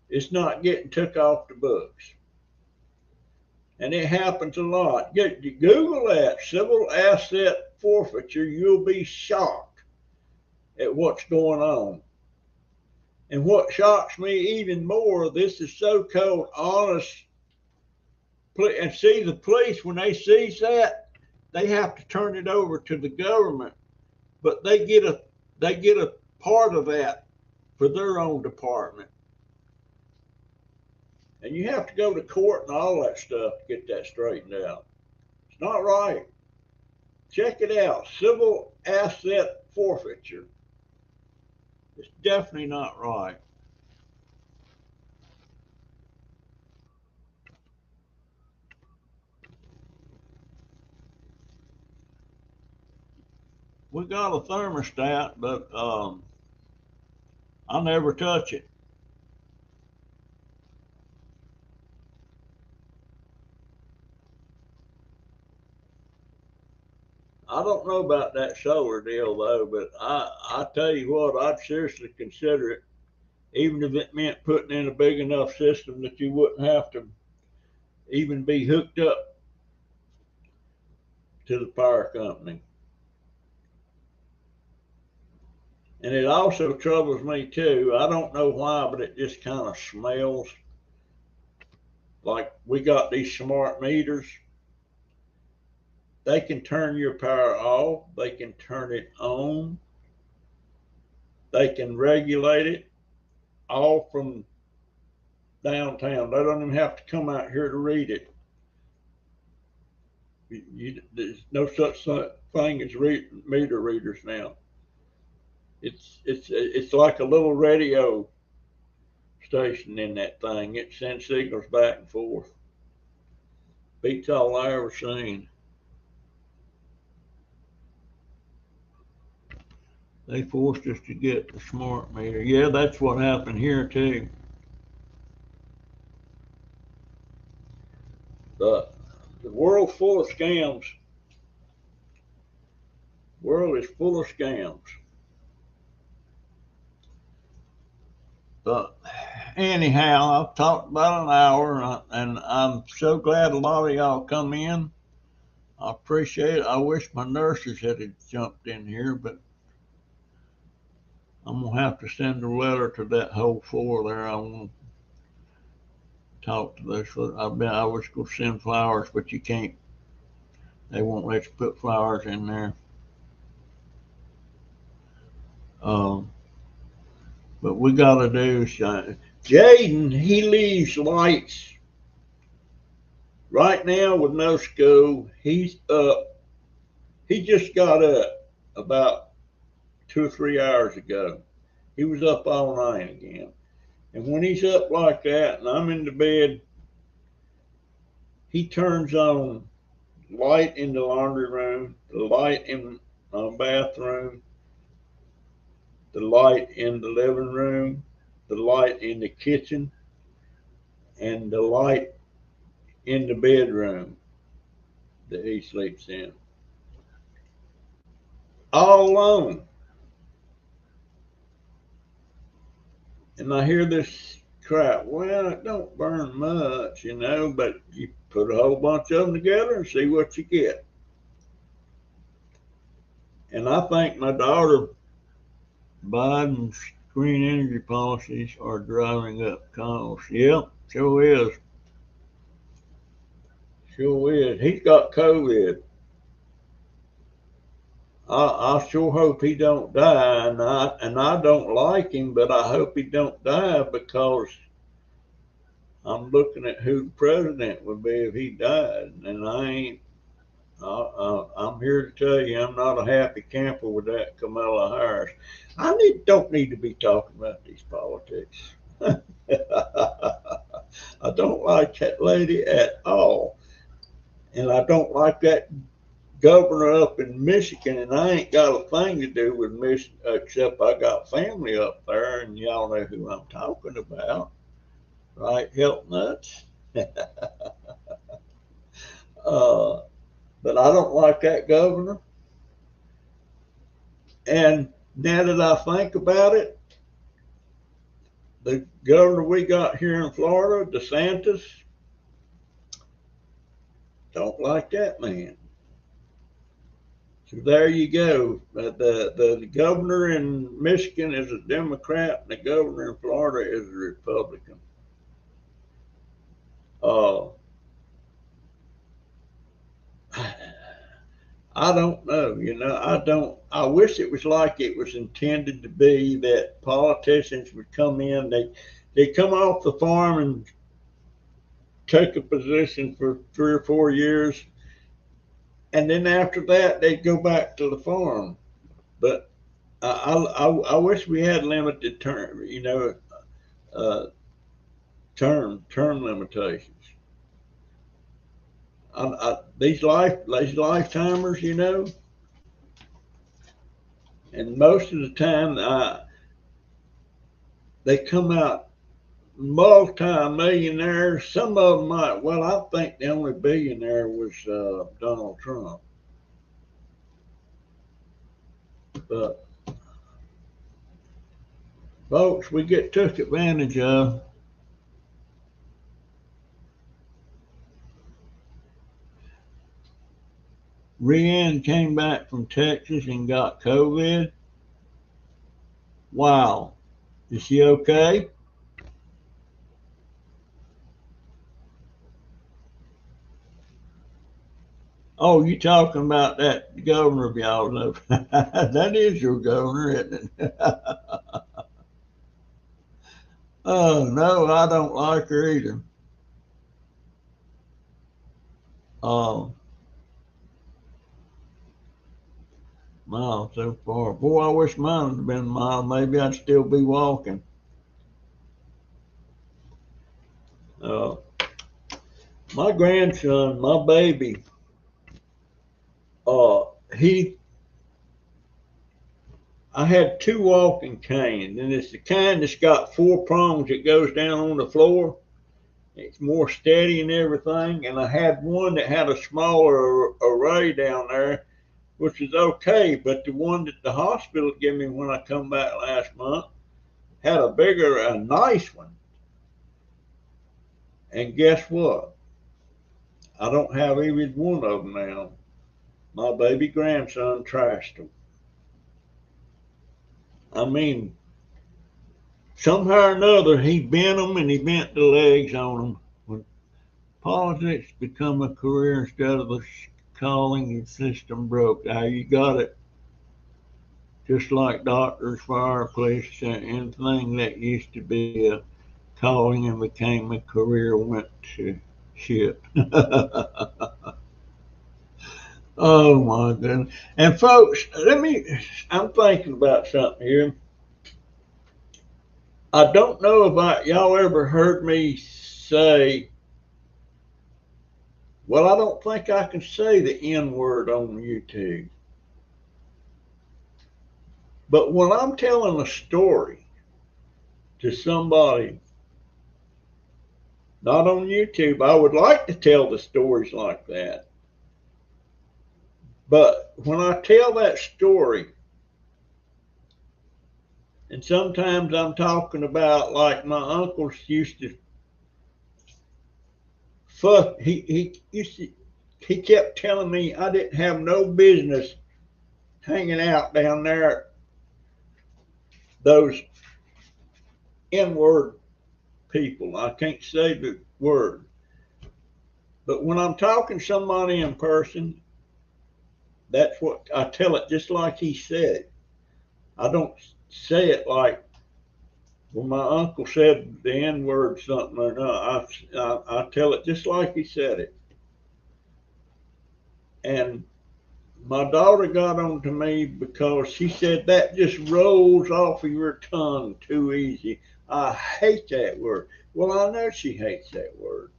it's not getting took off the books. And it happens a lot. Google that, civil asset forfeiture. You'll be shocked at what's going on. And what shocks me even more, this is so-called honest. And see, the police, when they seize that, they have to turn it over to the government, but they get a part of that for their own department. And you have to go to court and all that stuff to get that straightened out. It's not right. Check it out. Civil asset forfeiture. It's definitely not right. We got a thermostat, but I never touch it. I don't know about that solar deal though, but I tell you what, I'd seriously consider it, even if it meant putting in a big enough system that you wouldn't have to even be hooked up to the power company. And it also troubles me too. I don't know why, but it just kind of smells like we got these smart meters. They can turn your power off. They can turn it on. They can regulate it all from downtown. They don't even have to come out here to read it. There's no such thing as meter readers now. It's like a little radio station in that thing. It sends signals back and forth. Beats all I ever seen. They forced us to get the smart meter. Yeah, that's what happened here too. But the world's full of scams. The world is full of scams. But anyhow, I've talked about an hour, and I'm so glad a lot of y'all come in. I appreciate it. I wish my nurses had jumped in here, but I'm gonna have to send a letter to that whole floor there. I want to talk to those. I was gonna send flowers, but you can't. They won't let you put flowers in there. But we gotta do something. Jaden, he leaves lights right now with no school. He's up. He just got up about 2 or 3 hours ago. He was up all night again. And when he's up like that and I'm in the bed, he turns on light in the laundry room, the light in my bathroom, the light in the living room, the light in the kitchen, and the light in the bedroom that he sleeps in. All alone. And I hear this crap. Well, it don't burn much, you know, but you put a whole bunch of them together and see what you get. And I think my daughter Biden's green energy policies are driving up costs. Yep, sure is. Sure is. He's got COVID. I sure hope he don't die, and I don't like him, but I hope he don't die because I'm looking at who the president would be if he died, and I ain't. I'm here to tell you, I'm not a happy camper with that Kamala Harris. Don't need to be talking about these politics. I don't like that lady at all, and I don't like that governor up in Michigan, and I ain't got a thing to do with Michigan except I got family up there, and y'all know who I'm talking about, right? Health nuts. But I don't like that governor. And now that I think about it, the governor we got here in Florida, DeSantis, don't like that man. So there you go. The governor in Michigan is a Democrat, and the governor in Florida is a Republican. I don't know, you know, I wish it was like it was intended to be, that politicians would come in, they come off the farm and take a position for 3 or 4 years, and then after that they'd go back to the farm. But I wish we had limited term, you know, term limitations. These lifetimers, you know, and most of the time they come out multi-millionaires. Some of them might. Well, I think the only billionaire was Donald Trump. But folks, we get took advantage of. Rianne came back from Texas and got COVID. Wow. Is she okay? Oh, you talking about that governor of y'all know. That is your governor, isn't it? Oh, no, I don't like her either. Mile so far. Boy, I wish mine had been a mile. Maybe I'd still be walking. My grandson, my baby, I had 2 walking canes, and it's the kind that's got 4 prongs that goes down on the floor. It's more steady and everything. And I had one that had a smaller array down there, which is okay. But the one that the hospital gave me when I come back last month had a nice one. And guess what? I don't have even one of them now. My baby grandson trashed them. I mean, somehow or another, he bent them and he bent the legs on them. When politics become a career instead of a calling, the system broke. Now you got it. Just like doctors, fire, police, anything that used to be a calling and became a career went to shit. Oh my goodness. And folks, I'm thinking about something here. I don't know if y'all ever heard me say, well, I don't think I can say the N word on YouTube. But when I'm telling a story to somebody, not on YouTube, I would like to tell the stories like that. But when I tell that story, And sometimes I'm talking about like my uncles used to fuck. He kept telling me I didn't have no business hanging out down there. Those N-word people. I can't say the word. But when I'm talking to somebody in person, that's what I tell it just like he said it. I don't say it like, well, my uncle said the N-word something or not. I tell it just like he said it. And my daughter got on to me because she said that just rolls off of your tongue too easy. I hate that word. Well, I know she hates that word.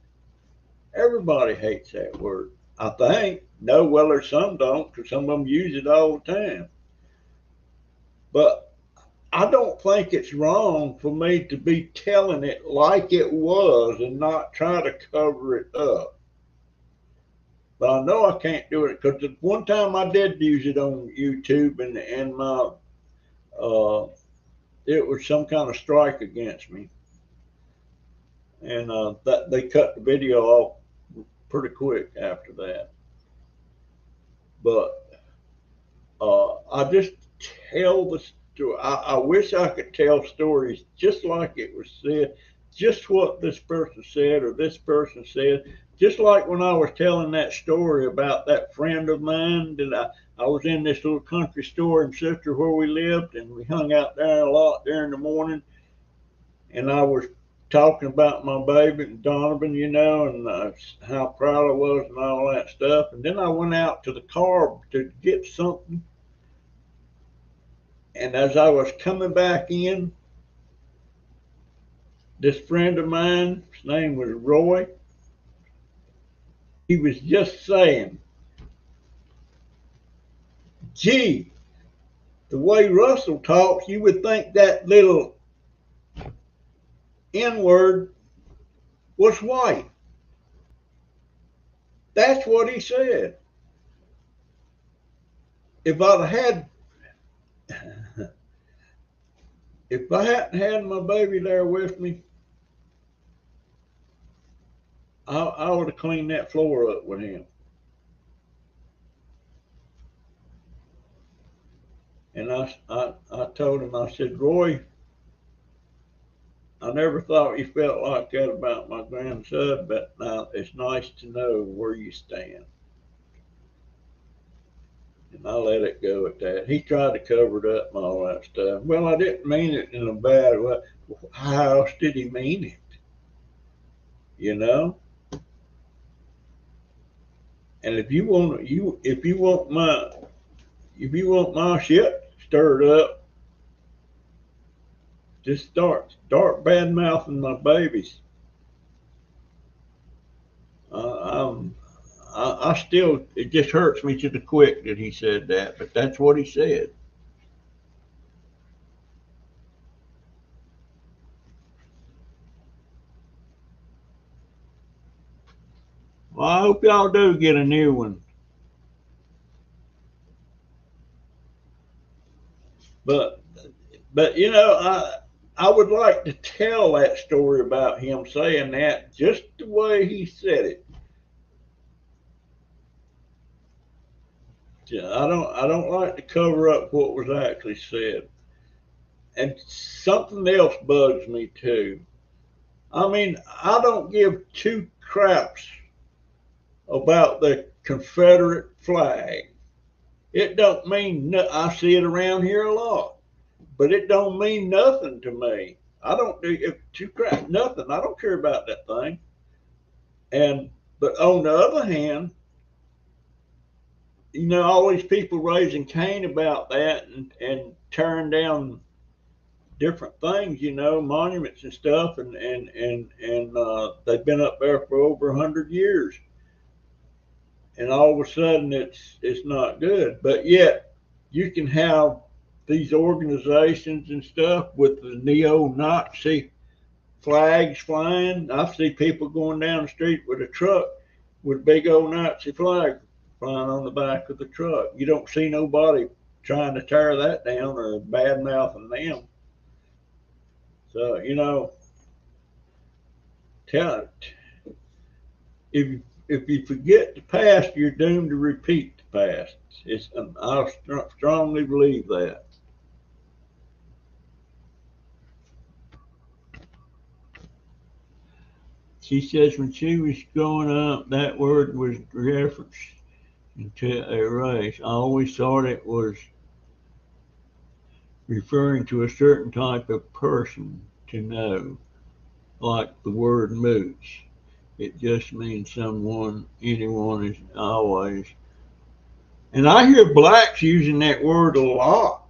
Everybody hates that word, I think. No, well, there's some don't, because some of them use it all the time. But I don't think it's wrong for me to be telling it like it was and not try to cover it up. But I know I can't do it because one time I did use it on YouTube and my it was some kind of strike against me, and that they cut the video off pretty quick after that. But I just tell the story. I wish I could tell stories just like it was said, just what this person said or this person said. Just like when I was telling that story about that friend of mine that I was in this little country store in Sister where we lived, and we hung out there a lot during the morning. And I was talking about my baby Donovan, you know, and how proud I was and all that stuff. And then I went out to the car to get something. And as I was coming back in, this friend of mine, his name was Roy, he was just saying, gee, the way Russell talks, you would think that little N-word was white. That's what he said. If I'd had, if I hadn't had my baby there with me, I would have cleaned that floor up with him. And I told him, I said, Roy, I never thought you felt like that about my grandson, but now it's nice to know where you stand. And I let it go at that. He tried to cover it up and all that stuff. Well, I didn't mean it in a bad way. How else did he mean it? You know? And if you want my shit stirred up, just start bad mouthing my babies. I still, it just hurts me to the quick that he said that, but that's what he said. Well, I hope y'all do get a new one. But you know, I would like to tell that story about him saying that just the way he said it. I don't like to cover up what was actually said. And something else bugs me too. I mean, I don't give two craps about the Confederate flag. It don't mean I see it around here a lot, but it don't mean nothing to me. I don't do if two crap nothing. I don't care about that thing. And but on the other hand, you know, all these people raising Cain about that and tearing down different things, you know, monuments and stuff, and they've been up there for over 100 years, and all of a sudden it's not good. But yet you can have these organizations and stuff with the neo-Nazi flags flying. I see people going down the street with a truck with big old Nazi flag flying on the back of the truck. You don't see nobody trying to tear that down or bad mouthing them. So, you know, tell if you forget the past, you're doomed to repeat the past. I strongly believe that. She says when she was growing up, that word was referenced to a race. I always thought it was referring to a certain type of person to know, like the word mooch. It just means someone, anyone is always. And I hear blacks using that word a lot,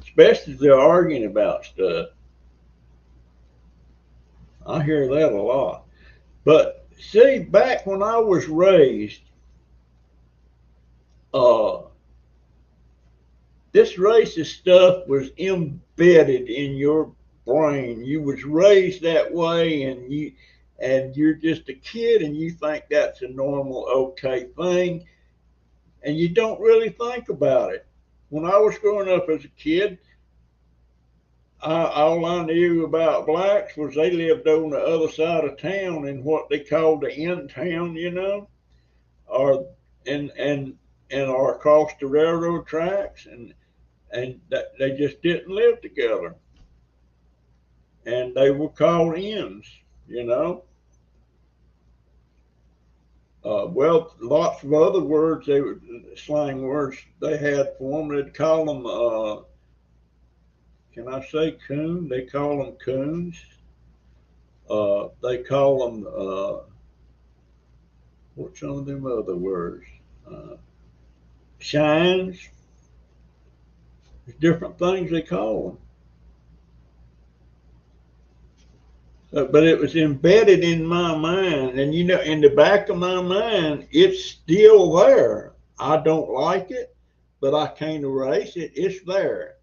especially if they're arguing about stuff. I hear that a lot. But see, back when I was raised, uh, this racist stuff was embedded in your brain. You was raised that way, and you're just a kid, and you think that's a normal, okay thing, and you don't really think about it. When I was growing up as a kid, all I knew about blacks was they lived on the other side of town in what they called the in town, you know, or and or across the railroad tracks, and they just didn't live together, and they were called ins, you know. Well, lots of other words they were slang words they had for them. They'd call them. Can I say coon? They call them coons. They call them. What's some of them other words? Uh, Shines. There's different things they call them. But it was embedded in my mind, and you know, in the back of my mind, it's still there. I don't like it, but I can't erase it. It's there.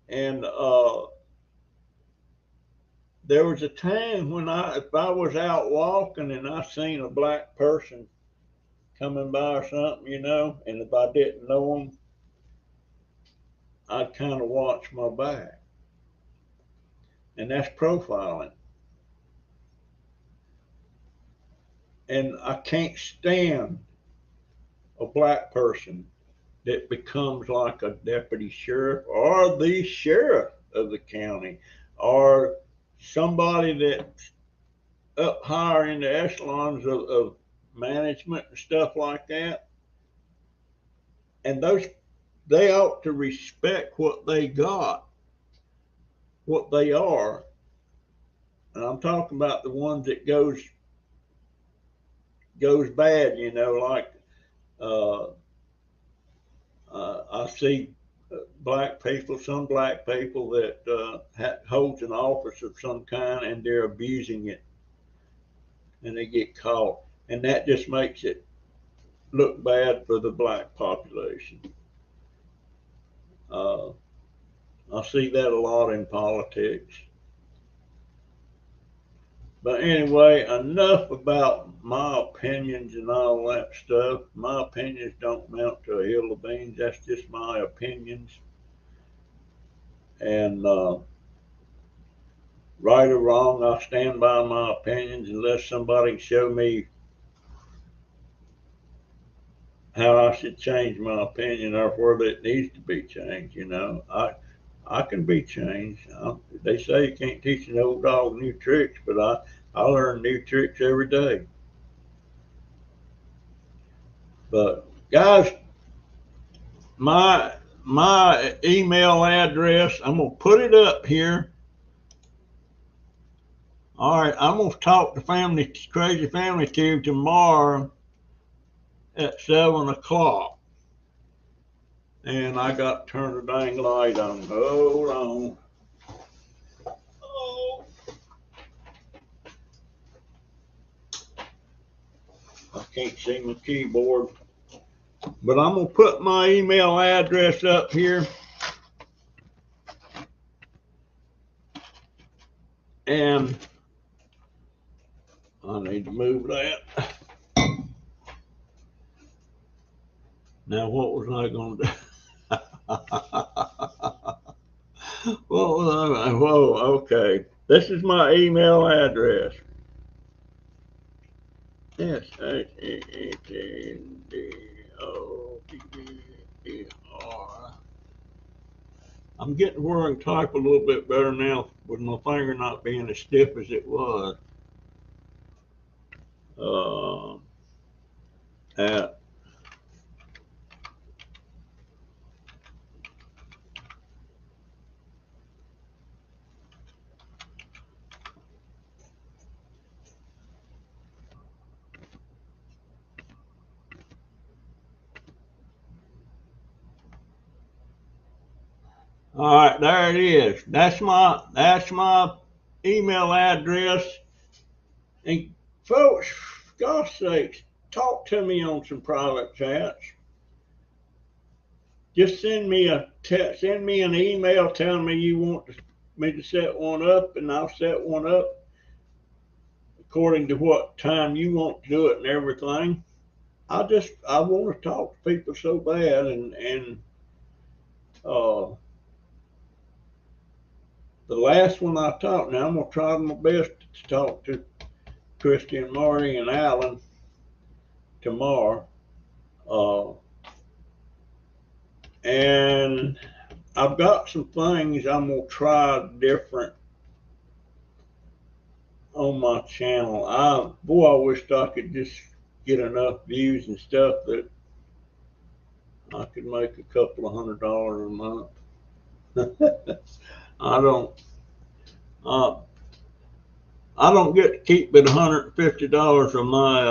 And there was a time when if I was out walking and I seen a black person coming by or something, you know, and if I didn't know them, I'd kind of watch my back, and that's profiling. And I can't stand a black person that becomes like a deputy sheriff or the sheriff of the county or somebody that's up higher in the echelons of management and stuff like that. And those they ought to respect what they got, what they are. And I'm talking about the ones that goes bad, you know, like uh, I see some black people that holds an office of some kind, and they're abusing it, and they get caught, and that just makes it look bad for the black population. Uh, I see that a lot in politics. But anyway, enough about my opinions and all that stuff. My opinions don't amount to a hill of beans. That's just my opinions. And right or wrong, I stand by my opinions unless somebody can show me how I should change my opinion or whether it needs to be changed. You know, I can be changed. They say you can't teach an old dog new tricks, but I learn new tricks every day. But guys, my email address, I'm gonna put it up here. All right, I'm gonna talk to Crazy Family Tube tomorrow at 7 o'clock. And I got to turn the dang light on. Hold on. Oh, I can't see my keyboard. But I'm going to put my email address up here. And I need to move that. Now, what was I going to do? Whoa, okay. This is my email address. SHATNDOBBER. I'm getting where I can type a little bit better now with my finger not being as stiff as it was. At All right, there it is. That's my email address. And folks, for God's sakes, talk to me on some private chats. Just send me an email telling me you want me to set one up, and I'll set one up according to what time you want to do it and everything. I want to talk to people so bad, and the last one I talked, now I'm gonna try my best to talk to Christy and Marty and Alan tomorrow. And I've got some things I'm gonna try different on my channel. I wished I could just get enough views and stuff that I could make a couple of $100 a month. I don't get to keep but $150 of my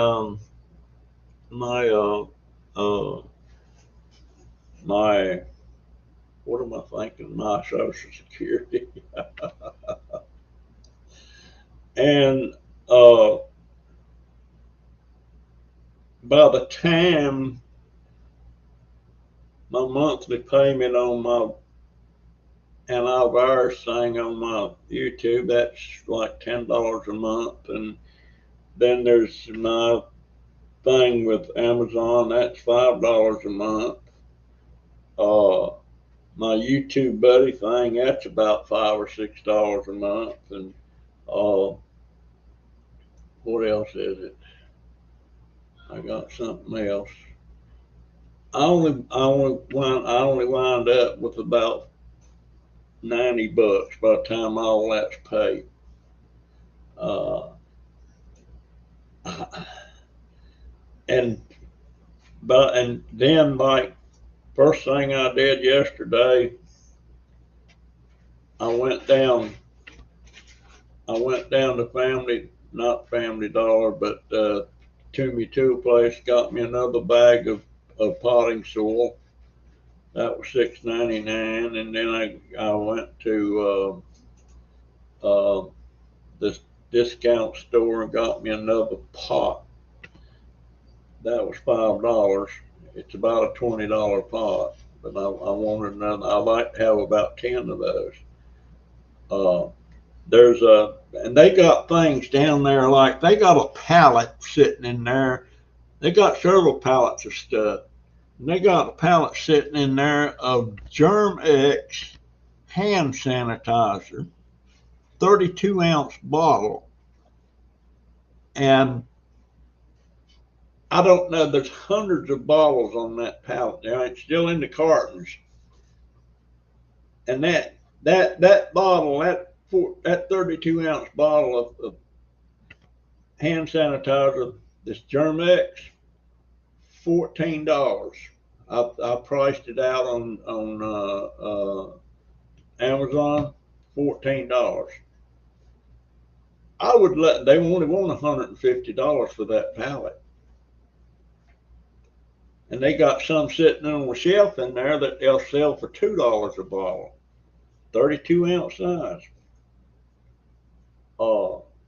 what am I thinking? My Social Security. And by the time my monthly payment on my LiveStream thing on my YouTube, that's like $10 a month, and then there's my thing with Amazon, that's $5 a month. My YouTube buddy thing, that's about $5 or $6 a month, and what else is it? I got something else. I only wind up with about $90 by the time all that's paid. And then, like, first thing I did yesterday, I went down to not Family Dollar, but Toomey Tool Place, got me another bag of potting soil. That was $6.99, and then I went to this discount store and got me another pot. That was $5. It's about a $20 pot, but I wanted another. I like to have about 10 of those. And they got things down there, like they got a pallet sitting in there. They got several pallets of stuff. And they got a pallet sitting in there of Germ-X hand sanitizer, 32-ounce bottle. And I don't know, there's hundreds of bottles on that pallet now. It's still in the cartons. And that bottle, that 32-ounce bottle of hand sanitizer, this Germ-X, $14. I priced it out on Amazon, $14. I would they only want $150 for that pallet. And they got some sitting on a shelf in there that they'll sell for $2 a bottle, 32-ounce size.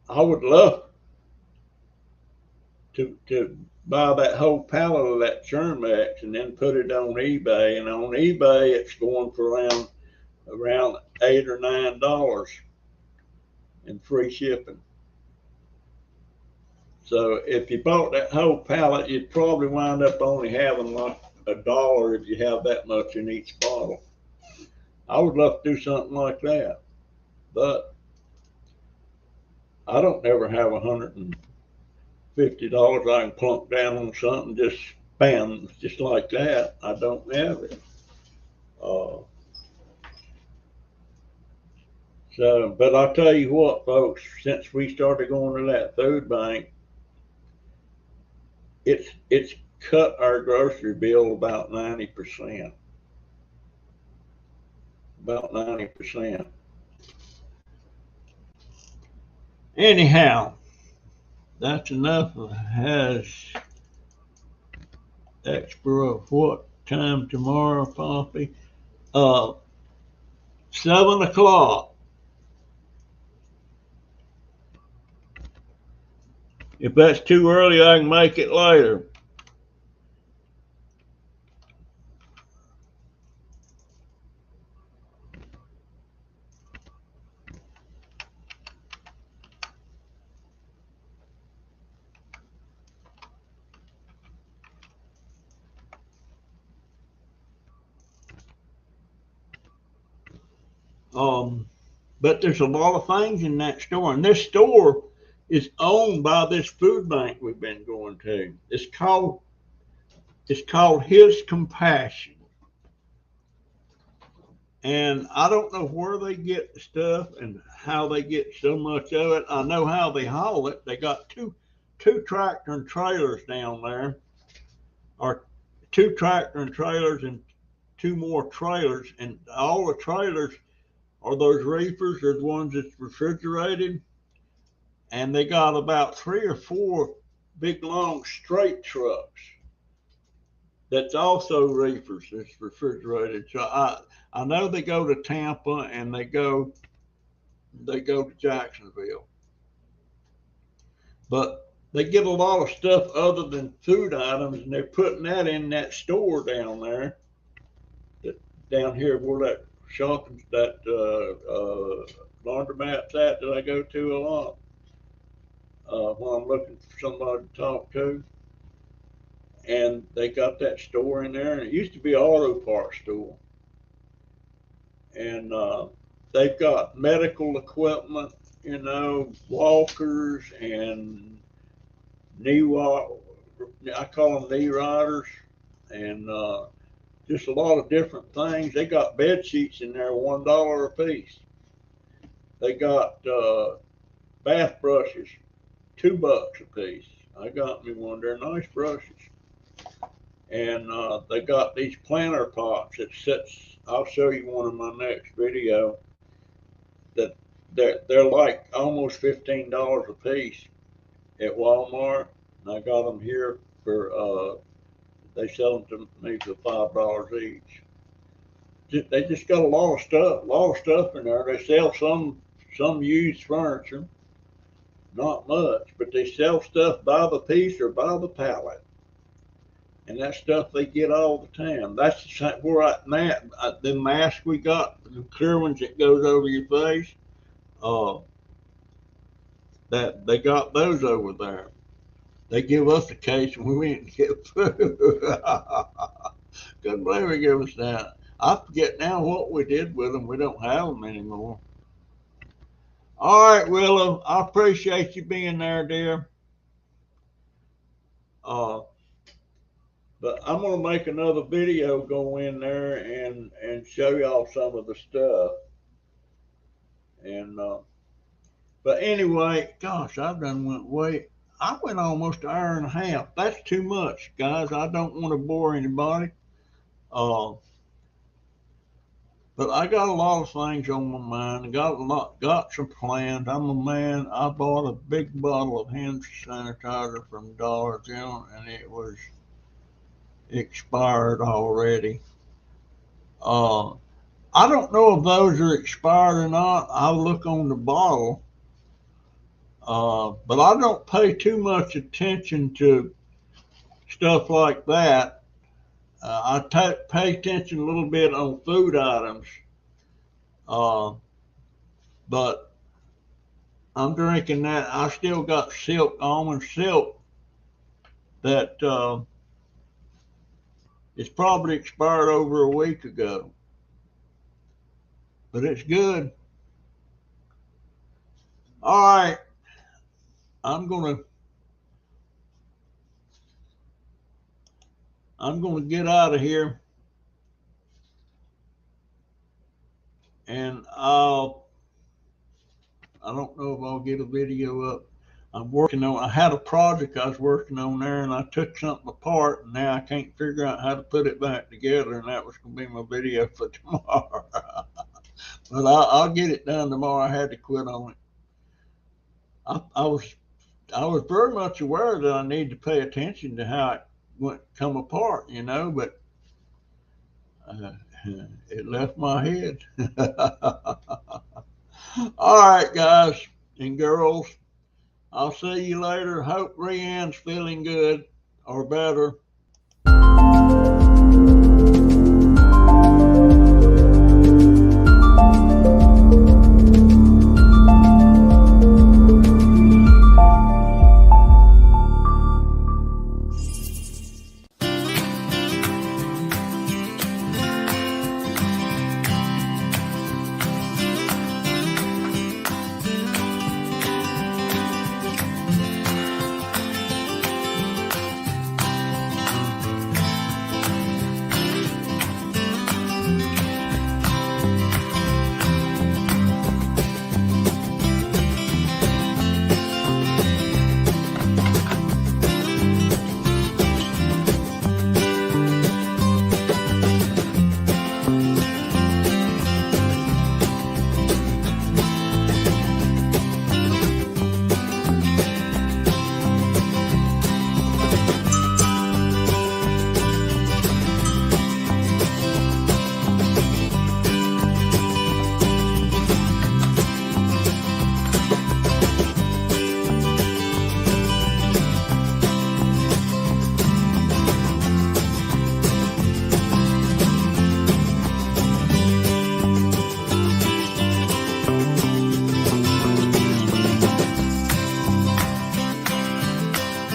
I would love to buy that whole pallet of that Germ-X and then put it on eBay. And on eBay, it's going for around $8 or $9 and free shipping. So if you bought that whole pallet, you'd probably wind up only having like $1 if you have that much in each bottle. I would love to do something like that, but I don't never have $150 I can plunk down on something, just bam, just like that. I don't have it. So, but I'll tell you what, folks, since we started going to that food bank, it's cut our grocery bill about 90%. About 90%. Anyhow, that's enough of has extra of what time tomorrow, Poppy? 7 o'clock. If that's too early, I can make it later. But there's a lot of things in that store, and this store is owned by this food bank we've been going to. It's called His Compassion. And I don't know where they get the stuff and how they get so much of it. I know how they haul it. They got two tractor and trailers down there, or 2 tractor and trailers and 2 more trailers, and all the trailers are those reefers, are the ones that's refrigerated, and they got about 3 or 4 big long straight trucks that's also reefers that's refrigerated. So I know they go to Tampa and they go to Jacksonville, but they get a lot of stuff other than food items, and they're putting that in that store down there, down here where that shopping, that laundromat's at that I go to a lot when I'm looking for somebody to talk to. And they got that store in there, and it used to be an auto parts store. And they've got medical equipment, walkers and I call them knee riders, and just a lot of different things. They got bed sheets in there, $1 a piece. They got bath brushes, $2 a piece. I got me one. They're nice brushes. And they got these planter pots that sits. I'll show you one in my next video. That they're like almost $15 a piece at Walmart, and I got them here for they sell them to me for $5 each. They just got a lot of stuff in there. They sell some used furniture, not much, but they sell stuff by the piece or by the pallet. And that stuff they get all the time. That's where the mask we got, the clear ones that goes over your face, that they got those over there. They give us a case and we went and get food. Couldn't believe they give us that. I forget now what we did with them. We don't have them anymore. All right, Willow, I appreciate you being there, dear. But I'm gonna make another video, go in there and show y'all some of the stuff. And but anyway, gosh, I went almost an hour and a half. That's too much, guys. I don't want to bore anybody. But I got a lot of things on my mind. I got some plans. I'm a man. I bought a big bottle of hand sanitizer from Dollar General, and it was expired already. I don't know if those are expired or not. I'll look on the bottle. But I don't pay too much attention to stuff like that. I pay attention a little bit on food items. But I'm drinking that. I still got almond silk that it's probably expired over a week ago. but it's good. All right, I'm gonna get out of here, and I don't know if I'll get a video up. I had a project I was working on there, and I took something apart, and now I can't figure out how to put it back together, and that was going to be my video for tomorrow. But I'll get it done tomorrow. I had to quit on it. I was very much aware that I need to pay attention to how it come apart, but it left my head. All right, guys and girls, I'll see you later. Hope Rianne's feeling good or better.